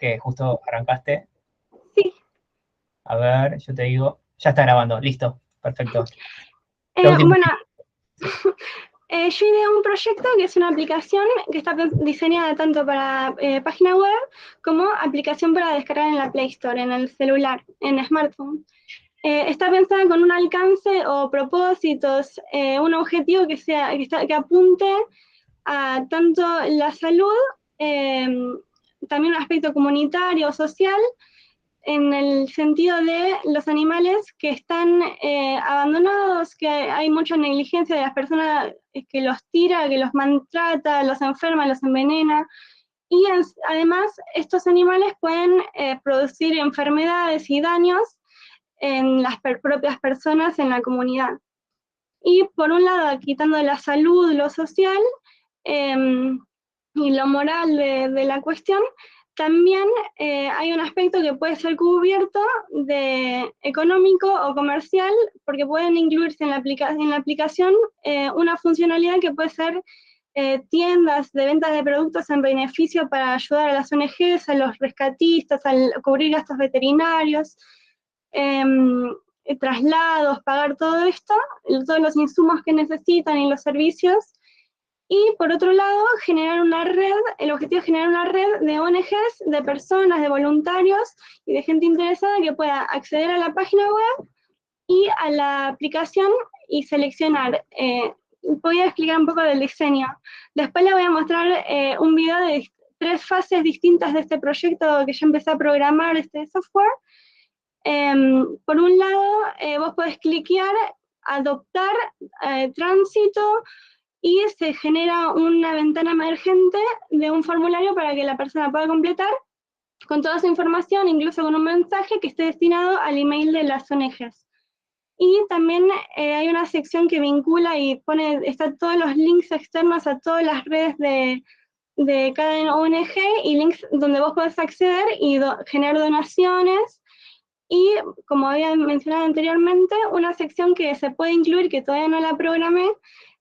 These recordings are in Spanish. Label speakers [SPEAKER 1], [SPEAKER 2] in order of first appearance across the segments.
[SPEAKER 1] que justo arrancaste.
[SPEAKER 2] Sí.
[SPEAKER 1] A ver, yo te digo, ya está grabando, listo, perfecto. La última.
[SPEAKER 2] Bueno, yo ideé un proyecto que es una aplicación que está diseñada tanto para página web como aplicación para descargar en la Play Store, en el celular, en smartphone. Está pensada con un alcance o propósitos, un objetivo que apunte a tanto la salud, también un aspecto comunitario, social, en el sentido de los animales que están abandonados, que hay mucha negligencia de las personas que los tira, que los maltrata, los enferma, los envenena. Y además estos animales pueden producir enfermedades y daños en las propias personas en la comunidad. Y por un lado, quitando la salud, lo social eh, y lo moral de la cuestión, también hay un aspecto que puede ser cubierto de económico o comercial, porque pueden incluirse en la aplicación una funcionalidad que puede ser tiendas de ventas de productos en beneficio para ayudar a las ONGs, a los rescatistas, a cubrir gastos veterinarios, traslados, pagar todo esto, todos los insumos que necesitan y los servicios. Y por otro lado, generar una red, el objetivo es generar una red de ONGs, de personas, de voluntarios y de gente interesada que pueda acceder a la página web y a la aplicación y seleccionar. Voy a explicar un poco del diseño. Después les voy a mostrar un video de 3 fases distintas de este proyecto que ya empecé a programar, este software. Por un lado, vos podés cliquear, adoptar tránsito, y se genera una ventana emergente de un formulario para que la persona pueda completar con toda su información, incluso con un mensaje que esté destinado al email de las ONGs. Y también hay una sección que vincula y está todos los links externos a todas las redes de cada ONG y links donde vos podés acceder y generar donaciones. Y como había mencionado anteriormente, una sección que se puede incluir, que todavía no la programé,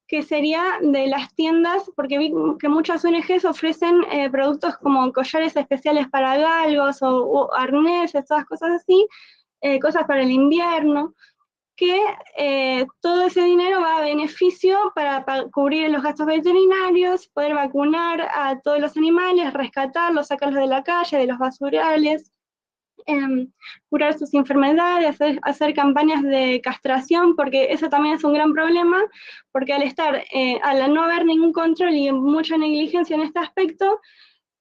[SPEAKER 2] que sería de las tiendas, porque vi que muchas ONGs ofrecen productos como collares especiales para galgos o arneses, todas cosas así, cosas para el invierno, que todo ese dinero va a beneficio para cubrir los gastos veterinarios, poder vacunar a todos los animales, rescatarlos, sacarlos de la calle, de los basurales, curar sus enfermedades, hacer campañas de castración, porque eso también es un gran problema, porque al no haber ningún control y mucha negligencia en este aspecto,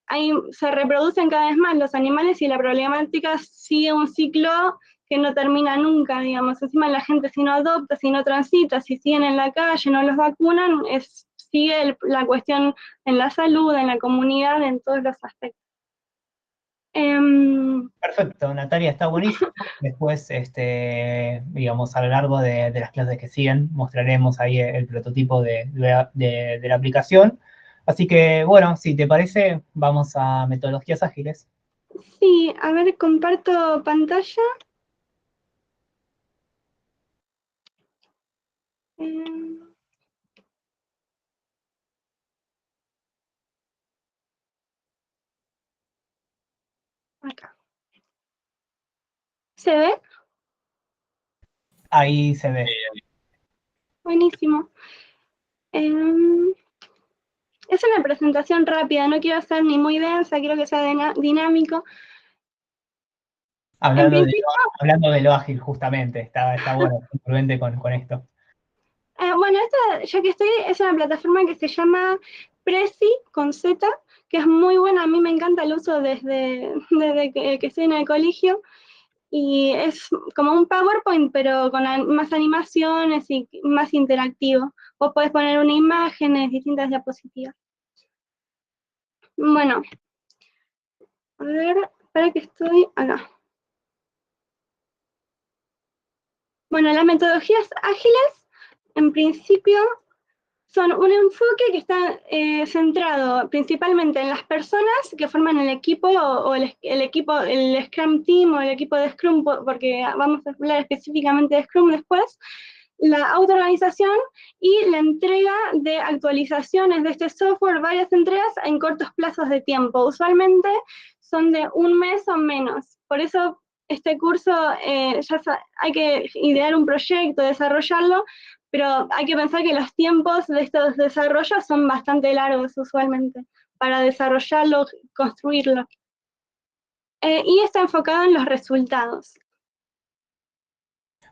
[SPEAKER 2] ahí se reproducen cada vez más los animales y la problemática sigue un ciclo que no termina nunca, digamos. Encima la gente, si no adopta, si no transita, si siguen en la calle, no los vacunan, sigue la cuestión en la salud, en la comunidad, en todos los aspectos.
[SPEAKER 1] Perfecto, Natalia, está buenísimo. Después, digamos, a lo largo de las clases que siguen, mostraremos ahí el prototipo de la aplicación. Así que, bueno, si te parece, vamos a metodologías ágiles.
[SPEAKER 2] Sí, a ver, comparto pantalla. Eh, Acá. ¿Se ve?
[SPEAKER 1] Ahí se ve.
[SPEAKER 2] Buenísimo. Es una presentación rápida, no quiero hacer ni muy densa, quiero que sea dinámico. En
[SPEAKER 1] Hablando de
[SPEAKER 2] principio,
[SPEAKER 1] lo, hablando de lo ágil, justamente, está bueno, congruente con esto.
[SPEAKER 2] bueno, esta, ya que estoy, es una plataforma que se llama Prezi, con Z, que es muy buena, a mí me encanta el uso desde que estoy en el colegio, y es como un PowerPoint, pero con más animaciones y más interactivo. Vos podés poner una imagen, distintas diapositivas. Bueno, a ver, para que estoy acá. Bueno, las metodologías ágiles, en principio, son un enfoque que está centrado principalmente en las personas que forman el equipo o el equipo, el Scrum Team o el equipo de Scrum, porque vamos a hablar específicamente de Scrum después, la autoorganización y la entrega de actualizaciones de este software, varias entregas en cortos plazos de tiempo. Usualmente son de 1 mes o menos. Por eso este curso hay que idear un proyecto, desarrollarlo, pero hay que pensar que los tiempos de estos desarrollos son bastante largos usualmente, para desarrollarlo, construirlo. Y está enfocado en los resultados.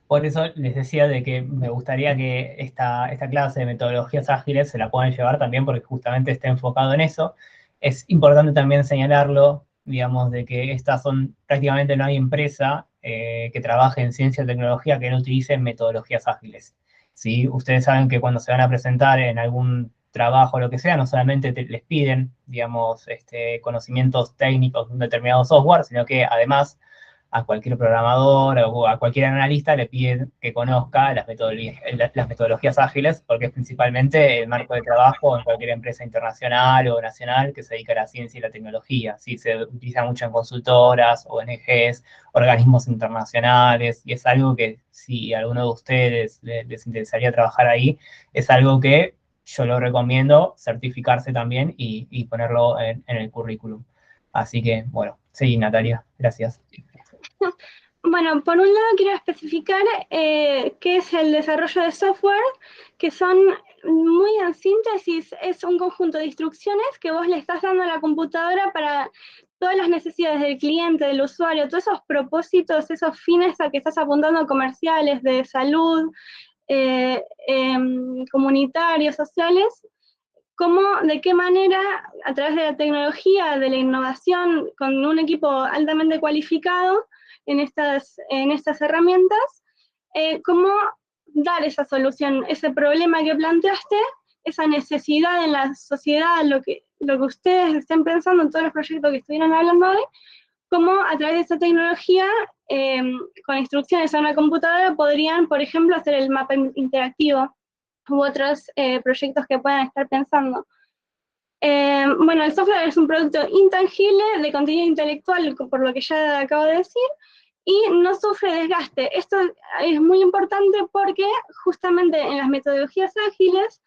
[SPEAKER 1] Por eso les decía de que me gustaría que esta clase de metodologías ágiles se la puedan llevar también porque justamente está enfocado en eso. Es importante también señalarlo, digamos, de que estas son, prácticamente no hay empresa que trabaje en ciencia y tecnología que no utilice metodologías ágiles. ¿Sí? Ustedes saben que cuando se van a presentar en algún trabajo o lo que sea, no solamente les piden, digamos, conocimientos técnicos de un determinado software, sino que además a cualquier programador o a cualquier analista le piden que conozca las metodologías ágiles, porque es principalmente el marco de trabajo en cualquier empresa internacional o nacional que se dedica a la ciencia y la tecnología. ¿Sí? Se utiliza mucho en consultoras, ONGs, organismos internacionales, y es algo que si a alguno de ustedes les interesaría trabajar ahí, es algo que yo lo recomiendo certificarse también y ponerlo en el currículum. Así que, bueno, sí, Natalia, gracias.
[SPEAKER 2] Bueno, por un lado quiero especificar qué es el desarrollo de software, que son, muy en síntesis, es un conjunto de instrucciones que vos le estás dando a la computadora para todas las necesidades del cliente, del usuario, todos esos propósitos, esos fines a que estás apuntando, comerciales, de salud, comunitarios, sociales, de qué manera, a través de la tecnología, de la innovación, con un equipo altamente cualificado en estas herramientas, cómo dar esa solución, ese problema que planteaste, esa necesidad en la sociedad, lo que ustedes estén pensando en todos los proyectos que estuvieron hablando hoy, cómo a través de esa tecnología, con instrucciones a una computadora, podrían, por ejemplo, hacer el mapa interactivo u otros proyectos que puedan estar pensando. Bueno, el software es un producto intangible de contenido intelectual, por lo que ya acabo de decir, y no sufre desgaste. Esto es muy importante porque justamente en las metodologías ágiles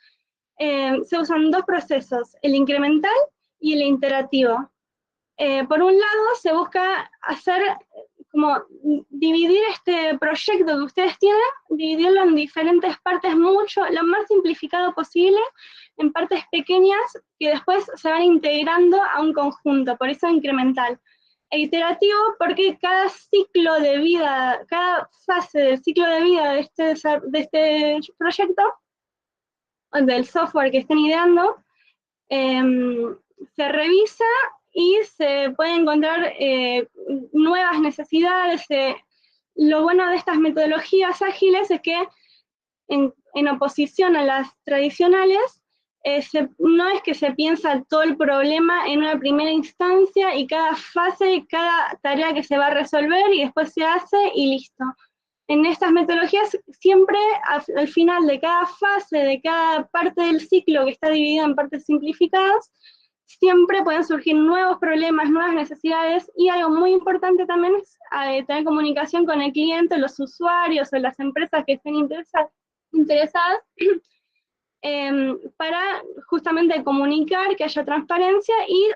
[SPEAKER 2] se usan dos procesos, el incremental y el iterativo. Por un lado, se busca hacer como dividir este proyecto que ustedes tienen, dividirlo en diferentes partes lo más simplificado posible, en partes pequeñas que después se van integrando a un conjunto, por eso incremental. E iterativo porque cada ciclo de vida, cada fase del ciclo de vida de este proyecto, del software que estén ideando, se revisa y se pueden encontrar nuevas necesidades. Lo bueno de estas metodologías ágiles es que, en oposición a las tradicionales, no es que se piensa todo el problema en una primera instancia y cada fase, cada tarea que se va a resolver y después se hace y listo. En estas metodologías siempre al final de cada fase, de cada parte del ciclo que está dividida en partes simplificadas, siempre pueden surgir nuevos problemas, nuevas necesidades, y algo muy importante también es tener comunicación con el cliente, los usuarios o las empresas que estén interesadas para justamente comunicar, que haya transparencia y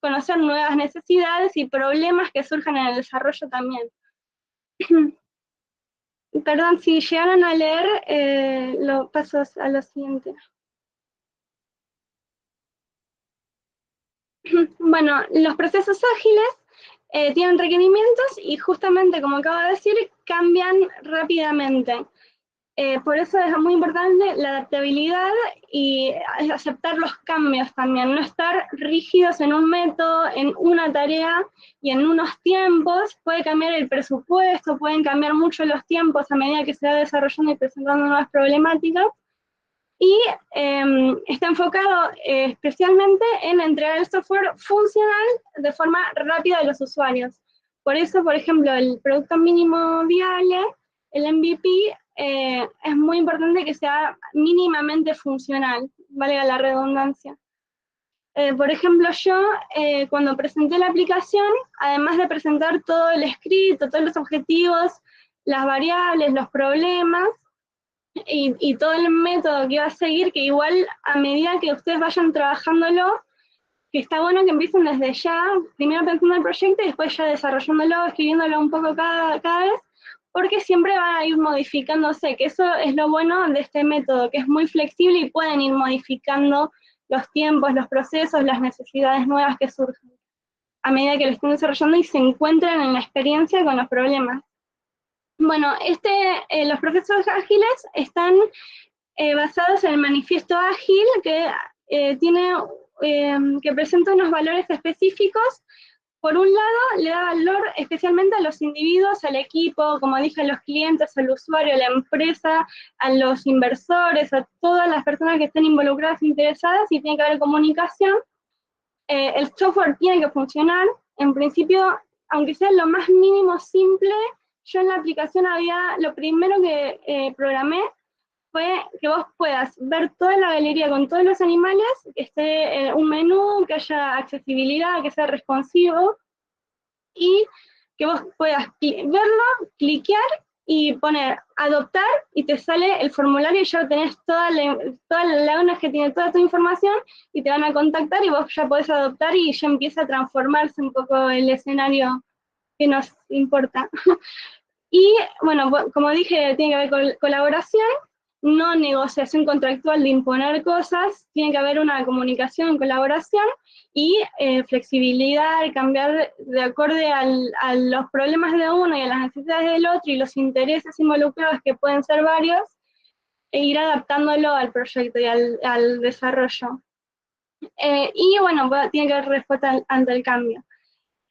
[SPEAKER 2] conocer nuevas necesidades y problemas que surjan en el desarrollo también. Perdón, si llegaron a leer, lo paso a lo siguiente. Bueno, los procesos ágiles tienen requerimientos y justamente, como acabo de decir, cambian rápidamente. Por eso es muy importante la adaptabilidad y aceptar los cambios también, no estar rígidos en un método, en una tarea y en unos tiempos. Puede cambiar el presupuesto, pueden cambiar mucho los tiempos a medida que se va desarrollando y presentando nuevas problemáticas. Y está enfocado especialmente en entregar el software funcional de forma rápida a los usuarios. Por eso, por ejemplo, el producto mínimo viable, el MVP, es muy importante que sea mínimamente funcional, valga la redundancia. Por ejemplo, yo cuando presenté la aplicación, además de presentar todo el escrito, todos los objetivos, las variables, los problemas, y todo el método que iba a seguir, que igual a medida que ustedes vayan trabajándolo, que está bueno que empiecen desde ya, primero pensando en el proyecto y después ya desarrollándolo, escribiéndolo un poco cada vez, porque siempre van a ir modificándose, que eso es lo bueno de este método, que es muy flexible y pueden ir modificando los tiempos, los procesos, las necesidades nuevas que surgen a medida que lo estén desarrollando y se encuentran en la experiencia con los problemas. Bueno, los procesos ágiles están basados en el manifiesto ágil, que presenta unos valores específicos. Por un lado, le da valor especialmente a los individuos, al equipo, como dije, a los clientes, al usuario, a la empresa, a los inversores, a todas las personas que estén involucradas, interesadas, y tiene que haber comunicación. El software tiene que funcionar. En principio, aunque sea lo más mínimo simple, yo en la aplicación lo primero que programé fue que vos puedas ver toda la galería con todos los animales, que esté un menú, que haya accesibilidad, que sea responsivo, y que vos puedas verlo, cliquear y poner adoptar, y te sale el formulario y ya tenés toda la ONG que tiene toda tu información, y te van a contactar y vos ya podés adoptar y ya empieza a transformarse un poco el escenario que nos importa. Y bueno, como dije, tiene que haber colaboración, no negociación contractual de imponer cosas, tiene que haber una comunicación, colaboración y flexibilidad, cambiar de acorde a los problemas de uno y a las necesidades del otro y los intereses involucrados, que pueden ser varios, e ir adaptándolo al proyecto y al desarrollo. Y bueno, tiene que haber respuesta ante el cambio.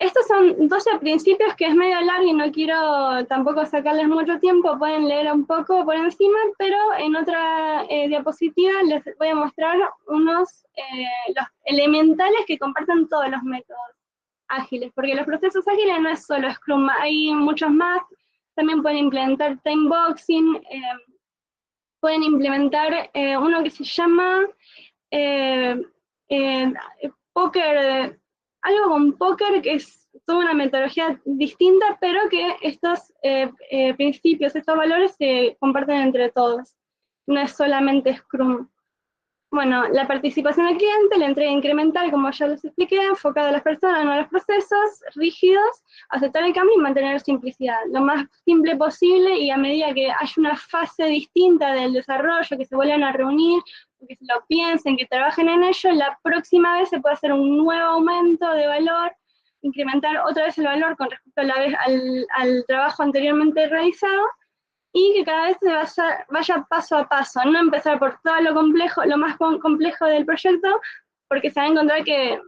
[SPEAKER 2] Estos son 12 principios, que es medio largo y no quiero tampoco sacarles mucho tiempo, pueden leer un poco por encima, pero en otra diapositiva les voy a mostrar los elementales que comparten todos los métodos ágiles, porque los procesos ágiles no es solo Scrum, hay muchos más. También pueden implementar timeboxing, pueden implementar uno que se llama eh, eh, póker, algo con póker, que es toda una metodología distinta, pero que estos principios, estos valores se comparten entre todos. No es solamente Scrum. Bueno, la participación del cliente, la entrega incremental, como ya les expliqué, enfocada a las personas, no a los procesos, rígidos, aceptar el cambio y mantener simplicidad, lo más simple posible, y a medida que haya una fase distinta del desarrollo, que se vuelvan a reunir, que se lo piensen, que trabajen en ello, la próxima vez se puede hacer un nuevo aumento de valor, incrementar otra vez el valor con respecto al trabajo anteriormente realizado, y que cada vez se vaya paso a paso, no empezar por todo lo complejo, lo más complejo del proyecto, porque se va a encontrar que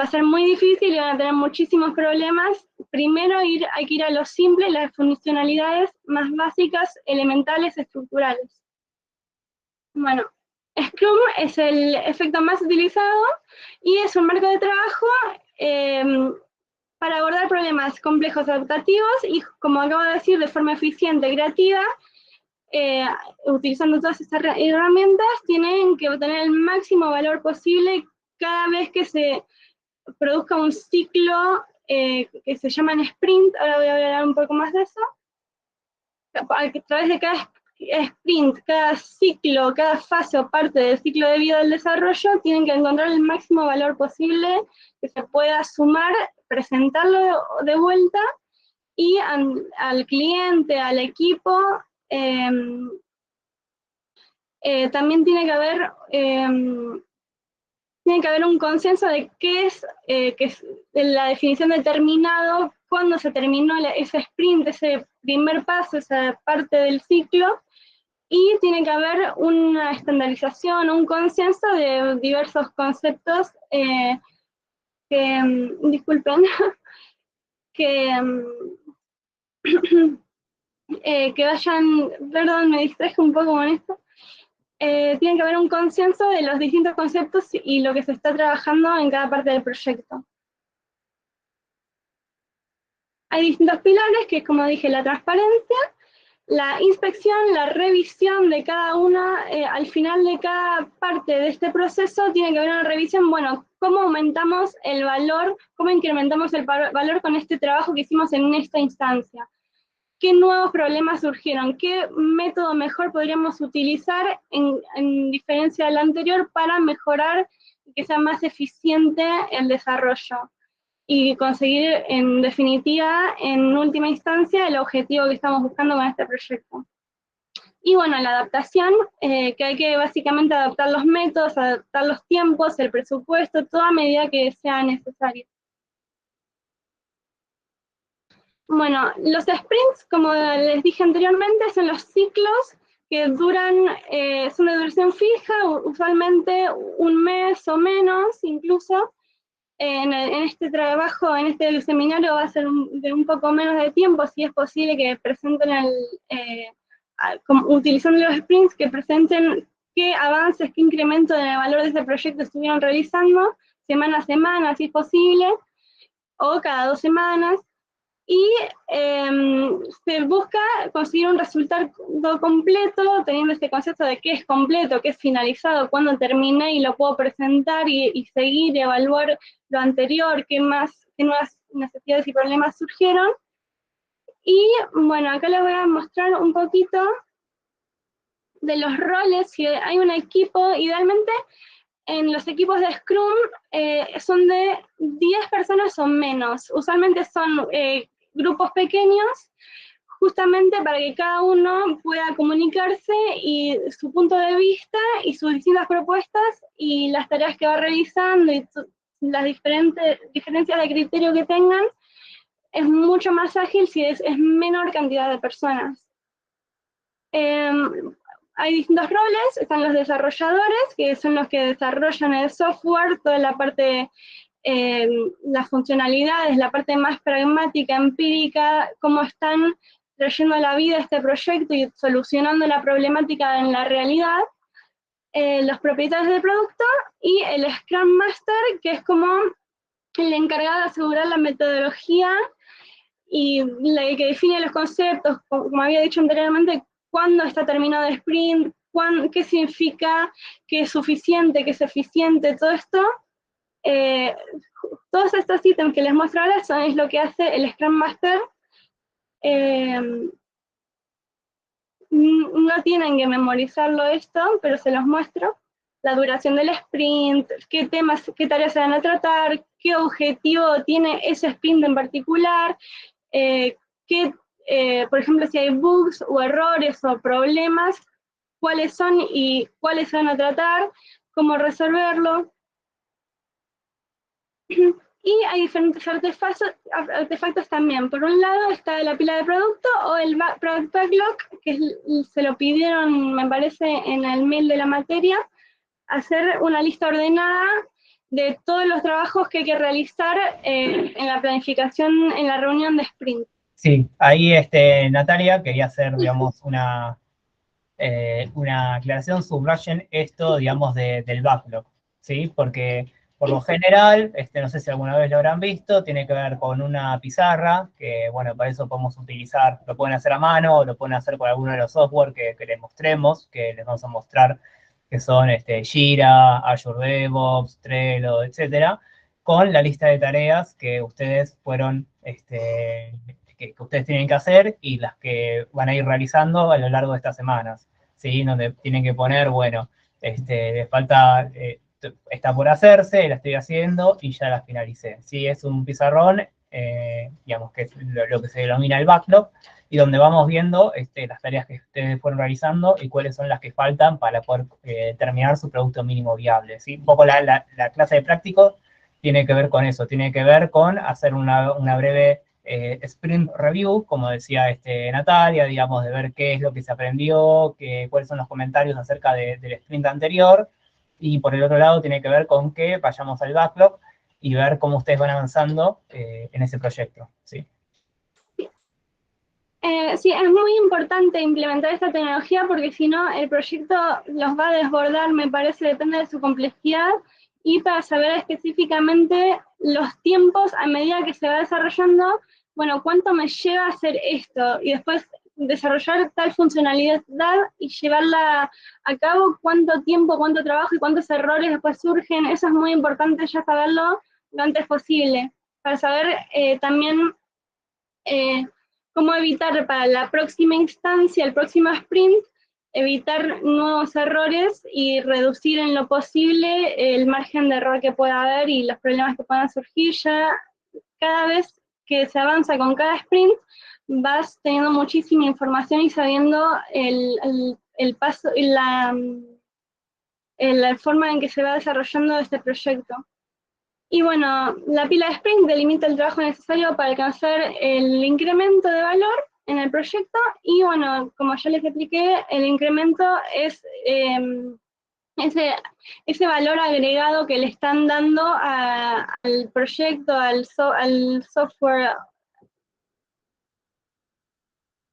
[SPEAKER 2] va a ser muy difícil y van a tener muchísimos problemas. Primero hay que ir a lo simple, las funcionalidades más básicas, elementales, estructurales. Bueno, Scrum es el efecto más utilizado y es un marco de trabajo para abordar problemas complejos adaptativos y, como acabo de decir, de forma eficiente y creativa. Utilizando todas estas herramientas, tienen que obtener el máximo valor posible cada vez que se produzca un ciclo que se llama sprint. Ahora voy a hablar un poco más de eso. A través de cada sprint, cada ciclo, cada fase o parte del ciclo de vida del desarrollo, tienen que encontrar el máximo valor posible que se pueda sumar, presentarlo de vuelta, y al cliente, al equipo. También tiene que haber un consenso de qué es la definición de terminado, cuándo se terminó ese sprint, ese primer paso, esa parte del ciclo, y tiene que haber una estandarización, un consenso de diversos conceptos disculpen, que, que vayan, perdón, me distraje un poco con esto. Tiene que haber un consenso de los distintos conceptos y lo que se está trabajando en cada parte del proyecto. Hay distintos pilares, que es, como dije, la transparencia, la inspección, la revisión de cada una. Al final de cada parte de este proceso tiene que haber una revisión. Bueno, ¿cómo aumentamos el valor? ¿Cómo incrementamos el valor con este trabajo que hicimos en esta instancia? ¿Qué nuevos problemas surgieron? ¿Qué método mejor podríamos utilizar en diferencia del anterior para mejorar que sea más eficiente el desarrollo y conseguir en definitiva, en última instancia, el objetivo que estamos buscando con este proyecto. Y bueno, la adaptación, que hay que básicamente adaptar los métodos, adaptar los tiempos, el presupuesto, toda medida que sea necesario. Bueno, los sprints, como les dije anteriormente, son los ciclos que duran, son de duración fija, usualmente un mes o menos incluso. En este trabajo, en este seminario va a ser de un poco menos de tiempo, si es posible que presenten utilizando los sprints, que presenten qué avances, qué incremento en el valor de ese proyecto estuvieron realizando, semana a semana, si es posible, o cada 2 semanas, y se busca conseguir un resultado completo, teniendo este concepto de qué es completo, qué es finalizado, cuándo terminé y lo puedo presentar y seguir y evaluar lo anterior, qué nuevas necesidades y problemas surgieron. Y bueno, acá les voy a mostrar un poquito de los roles. Si hay un equipo, idealmente en los equipos de Scrum son de 10 personas o menos. Usualmente son grupos pequeños, justamente para que cada uno pueda comunicarse y su punto de vista y sus distintas propuestas y las tareas que va realizando y las diferencias de criterio que tengan, es mucho más ágil si es menor cantidad de personas. Hay distintos roles, están los desarrolladores, que son los que desarrollan el software, toda la parte, las funcionalidades, la parte más pragmática, empírica, cómo están trayendo a la vida este proyecto y solucionando la problemática en la realidad. Los propietarios del producto y el Scrum Master, que es como el encargado de asegurar la metodología y el que define los conceptos, como había dicho anteriormente, cuándo está terminado el sprint, qué significa, qué es suficiente, qué es eficiente, todo esto. Todos estos ítems que les muestro ahora es lo que hace el Scrum Master. No tienen que memorizarlo esto, pero se los muestro. La duración del sprint, qué temas, qué tareas se van a tratar, qué objetivo tiene ese sprint en particular, por ejemplo, si hay bugs o errores o problemas, cuáles son y cuáles se van a tratar, cómo resolverlo. Y hay diferentes artefactos también. Por un lado está la pila de producto o el Product Backlog, que se lo pidieron, me parece, en el mail de la materia, hacer una lista ordenada de todos los trabajos que hay que realizar en la planificación, en la reunión de sprint.
[SPEAKER 1] Sí, ahí Natalia quería hacer, digamos, una aclaración, subrayen esto, digamos, del backlog, ¿sí? Porque por lo general, no sé si alguna vez lo habrán visto, tiene que ver con una pizarra, que bueno, para eso podemos utilizar, lo pueden hacer a mano, o lo pueden hacer con alguno de los software que les mostremos, que les vamos a mostrar, que son Jira, Azure DevOps, Trello, etcétera, con la lista de tareas que ustedes fueron, que ustedes tienen que hacer y las que van a ir realizando a lo largo de estas semanas, ¿sí? Donde tienen que poner, bueno, les falta, está por hacerse, la estoy haciendo y ya la finalicé. ¿Sí? Es un pizarrón, digamos que es lo que se denomina el backlog, y donde vamos viendo las tareas que ustedes fueron realizando y cuáles son las que faltan para poder terminar su producto mínimo viable. ¿Sí? Un poco la clase de práctico tiene que ver con eso, tiene que ver con hacer una breve sprint review, como decía Natalia, digamos, de ver qué es lo que se aprendió, cuáles son los comentarios acerca del sprint anterior, y por el otro lado tiene que ver con que vayamos al backlog y ver cómo ustedes van avanzando en ese proyecto, ¿sí?
[SPEAKER 2] Sí, es muy importante implementar esta tecnología porque si no el proyecto los va a desbordar, me parece, depende de su complejidad, y para saber específicamente los tiempos a medida que se va desarrollando, bueno, cuánto me lleva a hacer esto, y después desarrollar tal funcionalidad y llevarla a cabo, cuánto tiempo, cuánto trabajo y cuántos errores después surgen. Eso es muy importante ya saberlo lo antes posible, para saber también cómo evitar para la próxima instancia, el próximo sprint, evitar nuevos errores y reducir en lo posible el margen de error que pueda haber y los problemas que puedan surgir. Ya cada vez que se avanza con cada sprint, vas teniendo muchísima información y sabiendo el paso, la forma en que se va desarrollando este proyecto. Y bueno, la pila de sprint delimita el trabajo necesario para alcanzar el incremento de valor en el proyecto, y bueno, como ya les expliqué, el incremento es ese valor agregado que le están dando al proyecto, al software.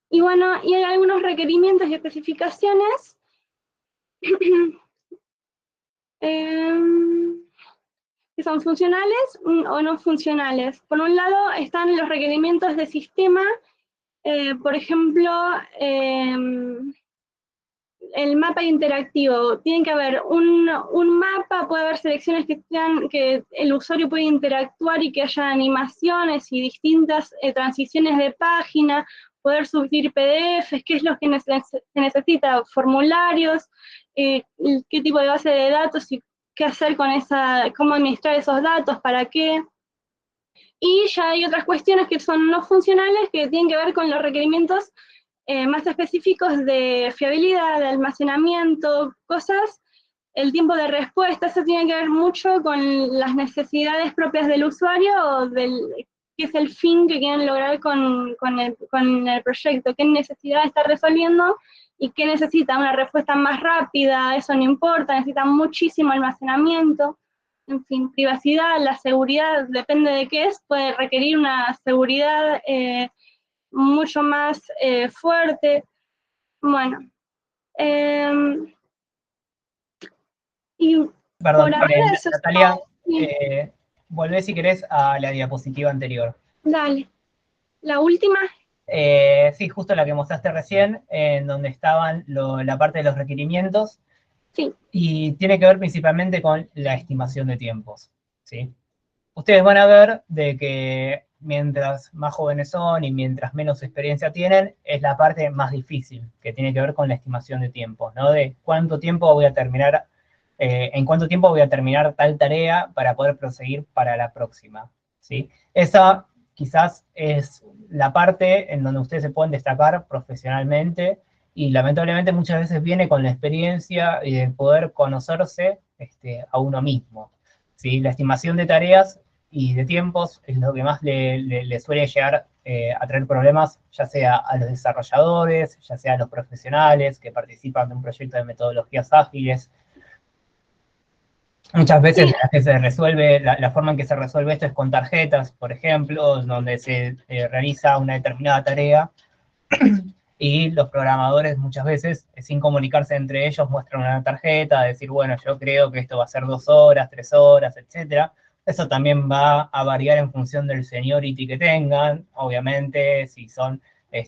[SPEAKER 2] Y bueno, y hay algunos requerimientos y especificaciones que son funcionales o no funcionales. Por un lado están los requerimientos de sistema, por ejemplo, el mapa interactivo. Tiene que haber un mapa, puede haber selecciones que el usuario puede interactuar y que haya animaciones y distintas transiciones de página, poder subir PDFs, qué es lo que se necesita, formularios, qué tipo de base de datos y qué hacer con cómo administrar esos datos, para qué. Y ya hay otras cuestiones que son no funcionales, que tienen que ver con los requerimientos más específicos de fiabilidad, de almacenamiento, cosas, el tiempo de respuesta. Eso tiene que ver mucho con las necesidades propias del usuario, o qué es el fin que quieren lograr con el proyecto, qué necesidad está resolviendo y qué necesita. Una respuesta más rápida, eso no importa, necesita muchísimo almacenamiento. En fin, privacidad, la seguridad, depende de qué es, puede requerir una seguridad mucho más fuerte. Bueno, y
[SPEAKER 1] Perdón,
[SPEAKER 2] por ahora eso es
[SPEAKER 1] Natalia,
[SPEAKER 2] todo. Sí,
[SPEAKER 1] volvé si querés a la diapositiva anterior.
[SPEAKER 2] dale. La última.
[SPEAKER 1] Sí, justo la que mostraste recién, en donde estaban la parte de los requerimientos,
[SPEAKER 2] Sí.
[SPEAKER 1] y tiene que ver principalmente con la estimación de tiempos, ¿sí? Ustedes van a ver de que mientras más jóvenes son y mientras menos experiencia tienen, es la parte más difícil, que tiene que ver con la estimación de tiempos, ¿no? De cuánto tiempo voy a terminar, en cuánto tiempo voy a terminar tal tarea para poder proseguir para la próxima, ¿sí? Esa quizás es la parte en donde ustedes se pueden destacar profesionalmente, y lamentablemente muchas veces viene con la experiencia y de poder conocerse a uno mismo, ¿sí? La estimación de tareas y de tiempos es lo que más le suele llegar a traer problemas, ya sea a los desarrolladores, ya sea a los profesionales que participan de un proyecto de metodologías ágiles. Muchas veces
[SPEAKER 2] Sí,
[SPEAKER 1] que se resuelve, la forma en que se resuelve esto es con tarjetas, por ejemplo, donde se realiza una determinada tarea y los programadores muchas veces, sin comunicarse entre ellos, muestran una tarjeta, decir, bueno, yo creo que esto va a ser 2 horas, 3 horas, etcétera. Eso también va a variar en función del seniority que tengan, obviamente, si son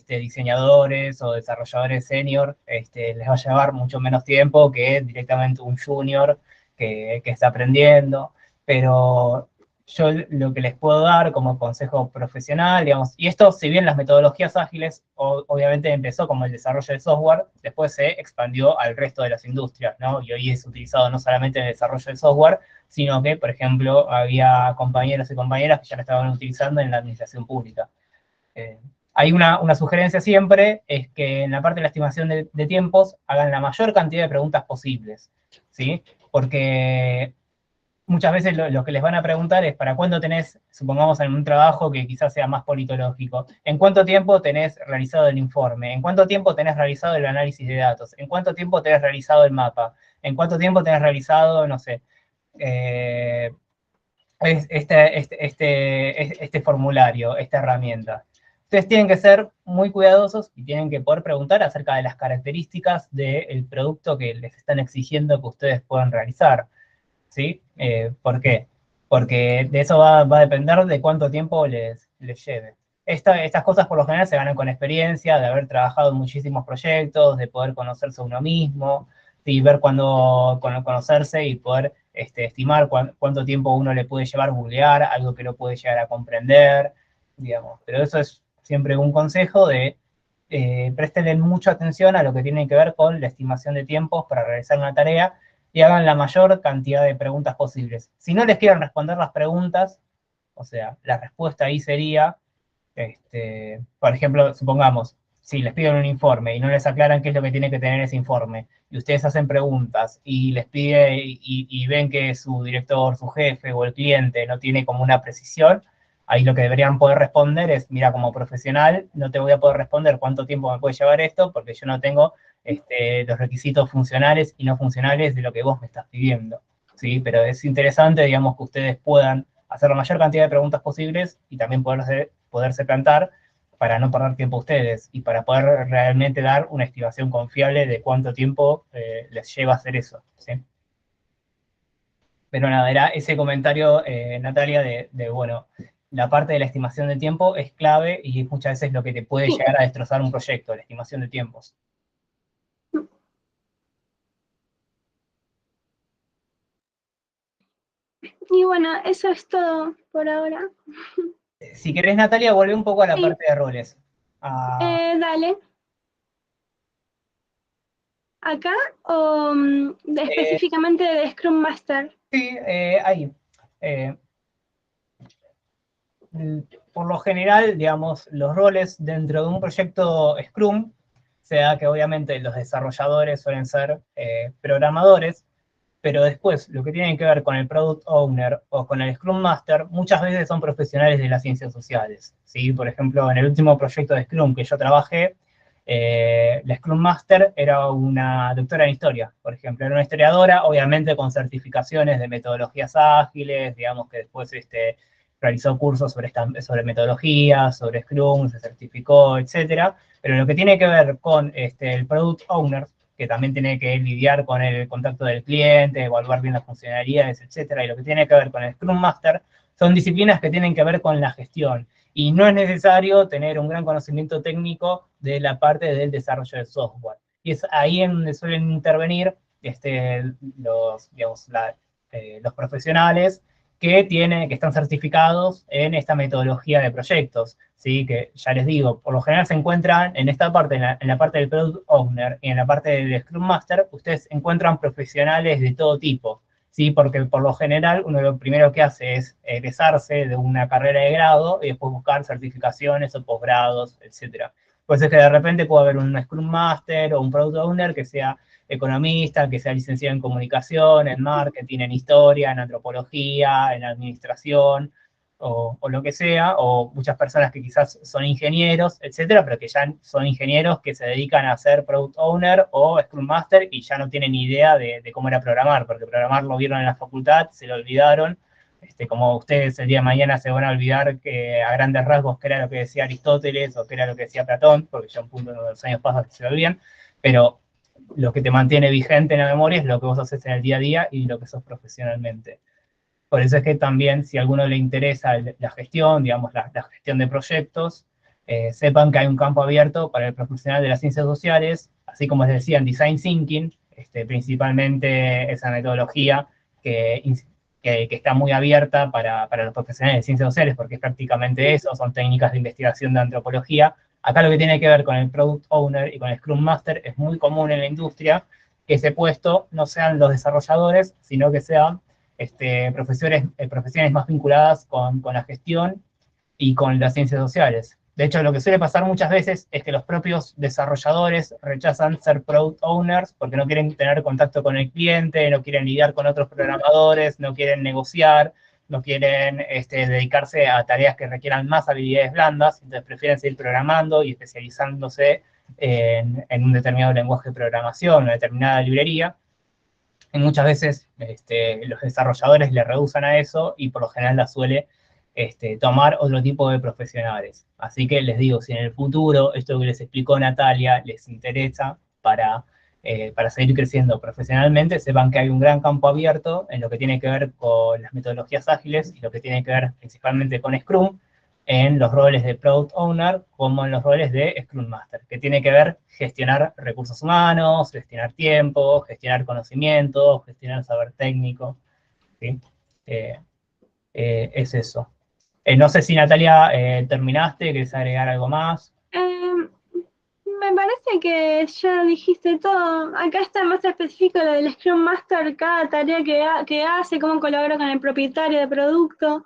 [SPEAKER 1] diseñadores o desarrolladores senior, les va a llevar mucho menos tiempo que directamente un junior que está aprendiendo, pero yo lo que les puedo dar como consejo profesional, digamos, y esto, si bien las metodologías ágiles obviamente empezó como el desarrollo de software, después se expandió al resto de las industrias, ¿no? Y hoy es utilizado no solamente en el desarrollo de software, sino que, por ejemplo, había compañeros y compañeras que ya lo estaban utilizando en la administración pública. Hay una sugerencia siempre, es que en la parte de la estimación de tiempos hagan la mayor cantidad de preguntas posibles, ¿sí? Porque muchas veces lo que les van a preguntar es para cuándo tenés, supongamos en un trabajo que quizás sea más politológico, ¿en cuánto tiempo tenés realizado el informe? ¿En cuánto tiempo tenés realizado el análisis de datos? ¿En cuánto tiempo tenés realizado el mapa? ¿En cuánto tiempo tenés realizado, no sé, eh, este formulario, esta herramienta? Ustedes tienen que ser muy cuidadosos y tienen que poder preguntar acerca de las características del producto que les están exigiendo que ustedes puedan realizar. ¿Sí? ¿Por qué? Porque de eso va a depender de cuánto tiempo les lleve. Estas cosas por lo general se ganan con experiencia, de haber trabajado en muchísimos proyectos, de poder conocerse a uno mismo, y ver cuándo conocerse y poder estimar cuánto tiempo uno le puede llevar googlear, algo que no puede llegar a comprender, digamos. Pero eso es siempre un consejo de presten mucha atención a lo que tiene que ver con la estimación de tiempos para realizar una tarea y hagan la mayor cantidad de preguntas posibles. Si no les quieren responder las preguntas, o sea, la respuesta ahí sería, por ejemplo, supongamos, si les piden un informe y no les aclaran qué es lo que tiene que tener ese informe, y ustedes hacen preguntas y les pide y ven que su director, su jefe o el cliente no tiene como una precisión, ahí lo que deberían poder responder es, mira, como profesional no te voy a poder responder cuánto tiempo me puede llevar esto porque yo no tengo los requisitos funcionales y no funcionales de lo que vos me estás pidiendo, ¿sí? Pero es interesante, digamos, que ustedes puedan hacer la mayor cantidad de preguntas posibles y también poderse plantar para no perder tiempo ustedes y para poder realmente dar una estimación confiable de cuánto tiempo les lleva hacer eso, ¿sí? Pero nada, era ese comentario, Natalia, bueno, la parte de la estimación de tiempo es clave y muchas veces lo que te puede
[SPEAKER 2] Sí.
[SPEAKER 1] llegar a destrozar un proyecto, la estimación de tiempos.
[SPEAKER 2] Y bueno, eso es todo por ahora.
[SPEAKER 1] Si querés, Natalia, volvé un poco a la
[SPEAKER 2] Sí,
[SPEAKER 1] parte de roles. Ah,
[SPEAKER 2] dale. Acá o
[SPEAKER 1] eh,
[SPEAKER 2] específicamente de Scrum Master.
[SPEAKER 1] sí, ahí. Eh, por lo general, digamos, los roles dentro de un proyecto Scrum, sea que obviamente los desarrolladores suelen ser programadores, pero después lo que tiene que ver con el Product Owner o con el Scrum Master, muchas veces son profesionales de las ciencias sociales, ¿sí? Por ejemplo, en el último proyecto de Scrum que yo trabajé, la Scrum Master era una doctora en historia, por ejemplo, era una historiadora, obviamente con certificaciones de metodologías ágiles, digamos que después realizó cursos sobre metodologías, sobre Scrum, se certificó, etcétera. Pero lo que tiene que ver con el Product Owner, que también tiene que lidiar con el contacto del cliente, evaluar bien las funcionalidades, etcétera, y lo que tiene que ver con el Scrum Master, son disciplinas que tienen que ver con la gestión. Y no es necesario tener un gran conocimiento técnico de la parte del desarrollo de software. Y es ahí en donde suelen intervenir digamos, los profesionales que están certificados en esta metodología de proyectos, ¿sí? Que ya les digo, por lo general se encuentran en esta parte, en la parte del Product Owner y en la parte del Scrum Master, ustedes encuentran profesionales de todo tipo, ¿sí? Porque por lo general uno lo primero que hace es egresarse de una carrera de grado y después buscar certificaciones o posgrados, etcétera. Pues es que de repente puede haber un Scrum Master o un Product Owner que sea economista, que sea licenciado en comunicación, en marketing, en historia, en antropología, en administración, o lo que sea, o muchas personas que quizás son ingenieros, etcétera, pero que ya son ingenieros que se dedican a ser product owner o Scrum Master y ya no tienen ni idea de cómo era programar, porque programar lo vieron en la facultad, se lo olvidaron. Como ustedes el día de mañana se van a olvidar que a grandes rasgos qué era lo que decía Aristóteles o qué era lo que decía Platón, porque ya un punto de los años pasan que se lo olvidan, pero lo que te mantiene vigente en la memoria es lo que vos haces en el día a día y lo que sos profesionalmente. Por eso es que también, si a alguno le interesa la gestión, digamos, la gestión de proyectos, sepan que hay un campo abierto para el profesional de las ciencias sociales, así como les decía, en Design Thinking, principalmente esa metodología que, que está muy abierta para los profesionales de ciencias sociales, porque es prácticamente eso, son técnicas de investigación de antropología. Acá lo que tiene que ver con el Product Owner y con el Scrum Master es muy común en la industria que ese puesto no sean los desarrolladores, sino que sean profesiones más vinculadas con la gestión y con las ciencias sociales. De hecho, lo que suele pasar muchas veces es que los propios desarrolladores rechazan ser product owners porque no quieren tener contacto con el cliente, no quieren lidiar con otros programadores, no quieren negociar, no quieren dedicarse a tareas que requieran más habilidades blandas, entonces prefieren seguir programando y especializándose en un determinado lenguaje de programación, una determinada librería, y muchas veces los desarrolladores le rehusan a eso y por lo general la suele tomar otro tipo de profesionales. Así que les digo, si en el futuro esto que les explicó Natalia les interesa para seguir creciendo profesionalmente, sepan que hay un gran campo abierto en lo que tiene que ver con las metodologías ágiles y lo que tiene que ver principalmente con Scrum, en los roles de Product Owner como en los roles de Scrum Master, que tiene que ver gestionar recursos humanos, gestionar tiempo, gestionar conocimiento, gestionar saber técnico, ¿sí? Eh, es eso. No sé si Natalia terminaste, querés agregar algo más.
[SPEAKER 2] Eh, parece que ya dijiste todo. Acá está más específico lo del Scrum Master, cada tarea que hace, cómo colabora con el propietario de producto,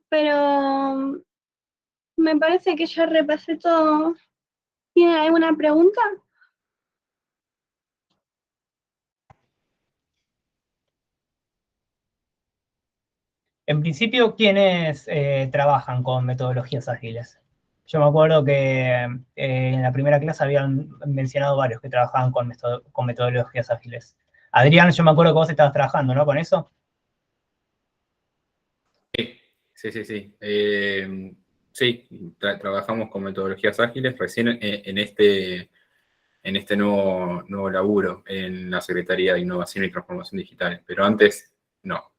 [SPEAKER 2] pero me parece que ya repasé todo. ¿Tienen alguna pregunta?
[SPEAKER 1] En principio, ¿quiénes trabajan con metodologías ágiles? Yo me acuerdo que en la primera clase habían mencionado varios que trabajaban con metodologías ágiles. Adrián, yo me acuerdo que vos estabas trabajando, ¿no? ¿Con eso?
[SPEAKER 3] Sí. Sí, trabajamos con metodologías ágiles recién en este nuevo laburo en la Secretaría de Innovación y Transformación Digital, pero antes no.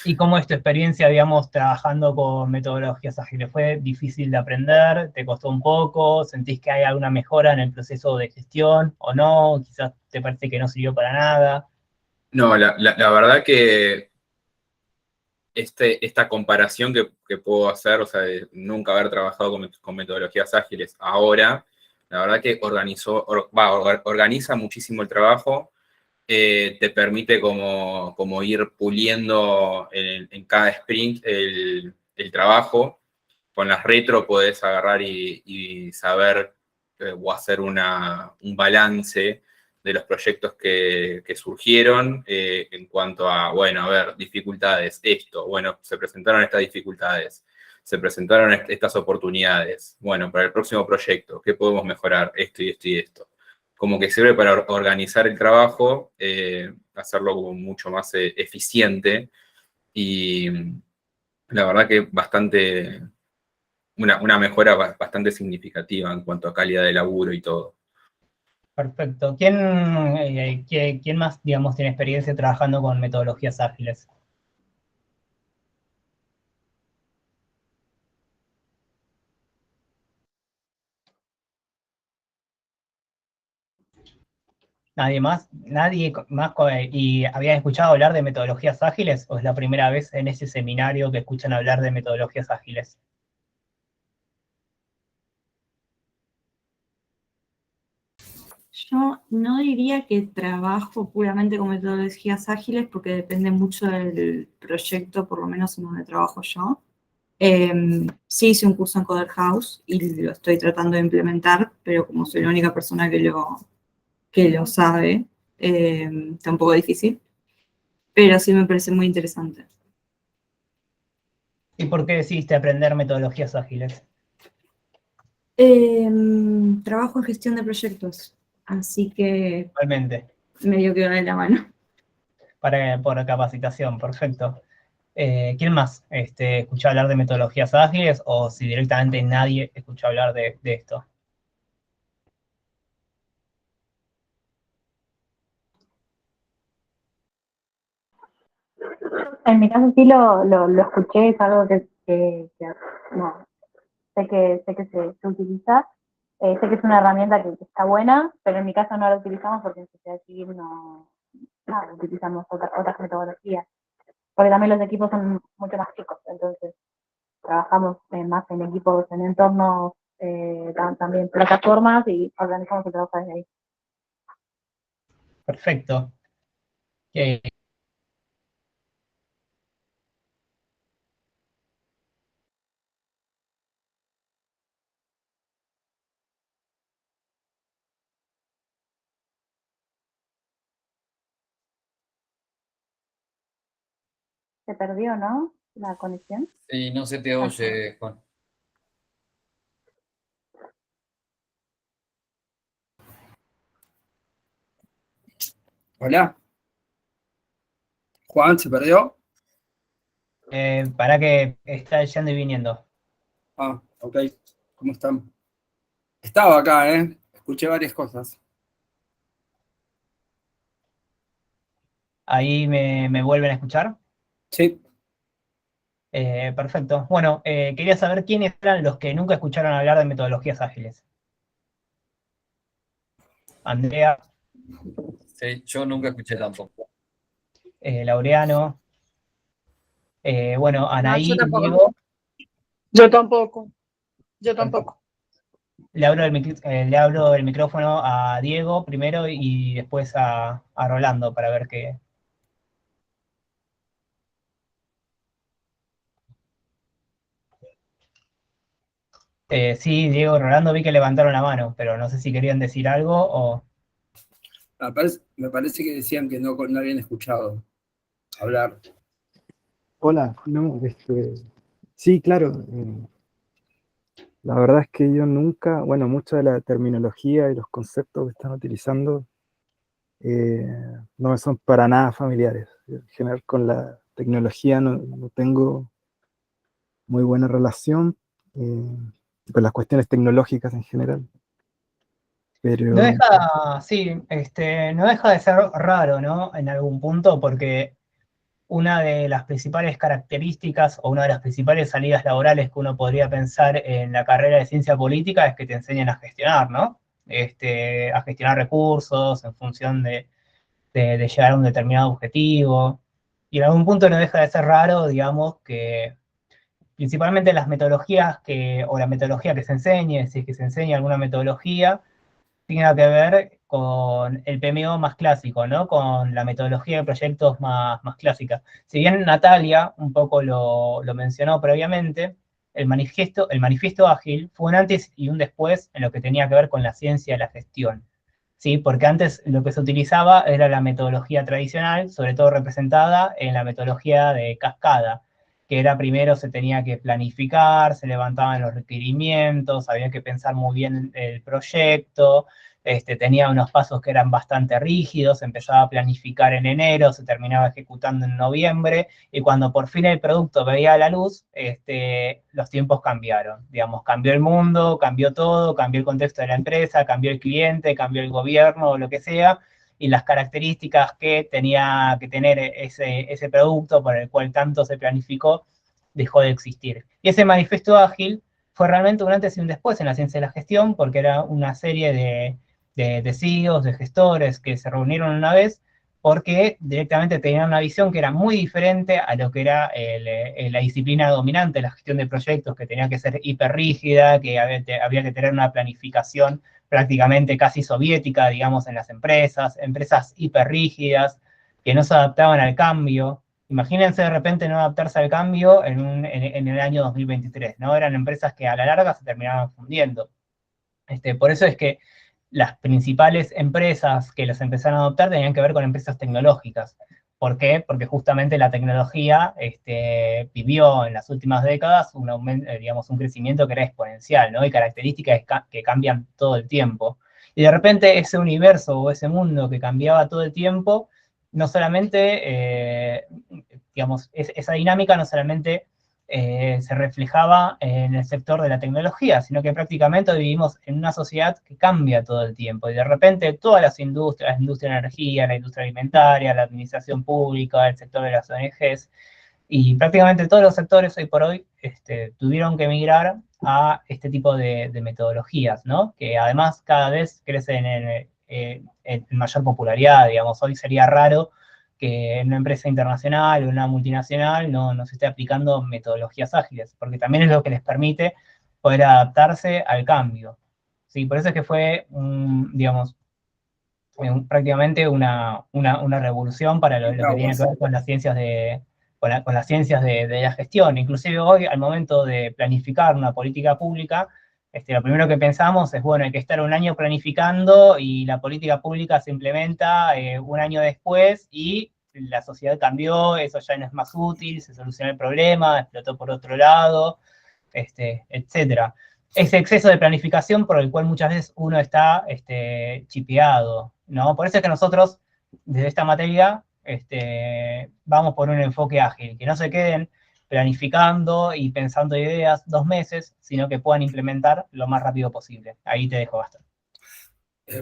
[SPEAKER 1] ¿Y cómo es tu experiencia, digamos, trabajando con metodologías ágiles? ¿Fue difícil de aprender? ¿Te costó un poco? ¿Sentís que hay alguna mejora en el proceso de gestión o no? Quizás te parece que no sirvió para nada.
[SPEAKER 3] No, la verdad que esta comparación que puedo hacer, o sea, de nunca haber trabajado con metodologías ágiles ahora, la verdad que organiza muchísimo el trabajo, te permite como ir puliendo en cada sprint el trabajo. Con las retro podés agarrar y saber o hacer un balance de los proyectos que surgieron en cuanto a, bueno, a ver, dificultades, esto, bueno, se presentaron estas dificultades, se presentaron estas oportunidades, bueno, para el próximo proyecto, ¿qué podemos mejorar? Esto y esto y esto. Como que sirve para organizar el trabajo, hacerlo como mucho más eficiente y la verdad que una mejora bastante significativa en cuanto a calidad de laburo y todo.
[SPEAKER 1] Perfecto. ¿Quién más, digamos, tiene experiencia trabajando con metodologías ágiles? ¿Nadie más? ¿Nadie más? ¿Y habían escuchado hablar de metodologías ágiles o es la primera vez en ese seminario que escuchan hablar de metodologías ágiles?
[SPEAKER 4] Yo no diría que trabajo puramente con metodologías ágiles porque depende mucho del proyecto, por lo menos en donde trabajo yo. Sí hice un curso en Coder House y lo estoy tratando de implementar, pero como soy la única persona que lo sabe, está un poco difícil, pero sí me parece muy interesante.
[SPEAKER 1] ¿Y por qué decidiste aprender metodologías ágiles?
[SPEAKER 4] Trabajo en gestión de proyectos, así que
[SPEAKER 1] Actualmente,
[SPEAKER 4] medio que va de la mano.
[SPEAKER 1] por capacitación, perfecto. ¿Quién más escuchó hablar de metodologías ágiles o si directamente nadie escuchó hablar de esto?
[SPEAKER 5] En mi caso sí lo escuché, es algo no, sé que se utiliza, sé que es una herramienta que está buena, pero en mi caso no la utilizamos porque en sociedad civil no utilizamos otras metodologías, porque también los equipos son mucho más chicos, entonces trabajamos más en equipos, en entornos, también plataformas y organizamos el trabajo desde ahí.
[SPEAKER 1] Perfecto.
[SPEAKER 5] Se perdió, ¿no? La conexión.
[SPEAKER 6] Sí, no se te oye, Juan.
[SPEAKER 7] Hola. Juan, ¿se perdió?
[SPEAKER 1] Para que está yendo y viniendo.
[SPEAKER 7] Ah, ok. ¿Cómo están? Estaba acá, ¿eh? Escuché varias cosas.
[SPEAKER 1] ¿Ahí me vuelven a escuchar?
[SPEAKER 7] Sí.
[SPEAKER 1] Perfecto. Bueno, quería saber quiénes eran los que nunca escucharon hablar de metodologías ágiles. Andrea,
[SPEAKER 6] Sí, yo nunca escuché tampoco.
[SPEAKER 1] Laureano, bueno,
[SPEAKER 8] No,
[SPEAKER 1] Anaí,
[SPEAKER 8] yo tampoco.
[SPEAKER 1] Diego.
[SPEAKER 8] Yo tampoco. Yo tampoco.
[SPEAKER 1] le abro el micrófono a Diego primero y después a Rolando para ver qué. Sí, Diego, Rolando, vi que levantaron la mano, pero no sé si querían decir algo o...
[SPEAKER 7] Me parece que decían que no habían escuchado hablar.
[SPEAKER 8] Hola, no, sí, claro. La verdad es que yo nunca, bueno, mucha de la terminología y los conceptos que están utilizando no me son para nada familiares. En general con la tecnología no tengo muy buena relación, con las cuestiones tecnológicas en general.
[SPEAKER 1] No
[SPEAKER 8] Pero
[SPEAKER 1] deja, sí, no deja de ser raro, ¿no? En algún punto, porque una de las principales características o una de las principales salidas laborales que uno podría pensar en la carrera de ciencia política es que te enseñan a gestionar, ¿no? A gestionar recursos en función de llegar a un determinado objetivo. Y en algún punto no deja de ser raro, digamos, que principalmente las metodologías o la metodología que se enseñe, si es que se enseña alguna metodología, tenga que ver con el PMO más clásico, ¿no? Con la metodología de proyectos más clásica. Si bien Natalia un poco lo mencionó previamente, el manifiesto ágil fue un antes y un después en lo que tenía que ver con la ciencia de la gestión. ¿Sí? Porque antes lo que se utilizaba era la metodología tradicional, sobre todo representada en la metodología de cascada, que era primero se tenía que planificar, se levantaban los requerimientos, había que pensar muy bien el proyecto, tenía unos pasos que eran bastante rígidos, se empezaba a planificar en enero, se terminaba ejecutando en noviembre, y cuando por fin el producto veía la luz, los tiempos cambiaron, digamos, cambió el mundo, cambió todo, cambió el contexto de la empresa, cambió el cliente, cambió el gobierno, o lo que sea, y las características que tenía que tener ese producto por el cual tanto se planificó, dejó de existir. Y ese manifiesto ágil fue realmente un antes y un después en la ciencia de la gestión, porque era una serie de CEOs, de gestores que se reunieron una vez, porque directamente tenían una visión que era muy diferente a lo que era la disciplina dominante, la gestión de proyectos, que tenía que ser hiperrígida, que había que tener una planificación prácticamente casi soviética, digamos, en las empresas hiperrígidas, que no se adaptaban al cambio. Imagínense de repente no adaptarse al cambio en el año 2023, ¿no? Eran empresas que a la larga se terminaban fundiendo. Por eso es que las principales empresas que los empezaron a adoptar tenían que ver con empresas tecnológicas. ¿Por qué? Porque justamente la tecnología vivió en las últimas décadas un aumento, digamos, un crecimiento que era exponencial, ¿no? Y características que cambian todo el tiempo. Y de repente ese universo o ese mundo que cambiaba todo el tiempo, no solamente, digamos, esa dinámica no solamente se reflejaba en el sector de la tecnología, sino que prácticamente vivimos en una sociedad que cambia todo el tiempo. Y de repente todas las industrias, la industria de energía, la industria alimentaria, la administración pública, el sector de las ONGs, y prácticamente todos los sectores hoy por hoy tuvieron que migrar a este tipo de metodologías, ¿no? Que además cada vez crecen en mayor popularidad, digamos. Hoy sería raro que en una empresa internacional o una multinacional no se esté aplicando metodologías ágiles, porque también es lo que les permite poder adaptarse al cambio. ¿Sí? Por eso es que fue, digamos, prácticamente una revolución para lo que tiene que ver con las ciencias con las ciencias de la gestión. Inclusive hoy, al momento de planificar una política pública, lo primero que pensamos es, bueno, hay que estar un año planificando y la política pública se implementa un año después y la sociedad cambió, eso ya no es más útil, se solucionó el problema, explotó por otro lado, etcétera. Ese exceso de planificación por el cual muchas veces uno está chipeado, ¿no? Por eso es que nosotros, desde esta materia, vamos por un enfoque ágil, que no se queden planificando y pensando ideas 2 meses, sino que puedan implementar lo más rápido posible. Ahí te dejo, Gastón.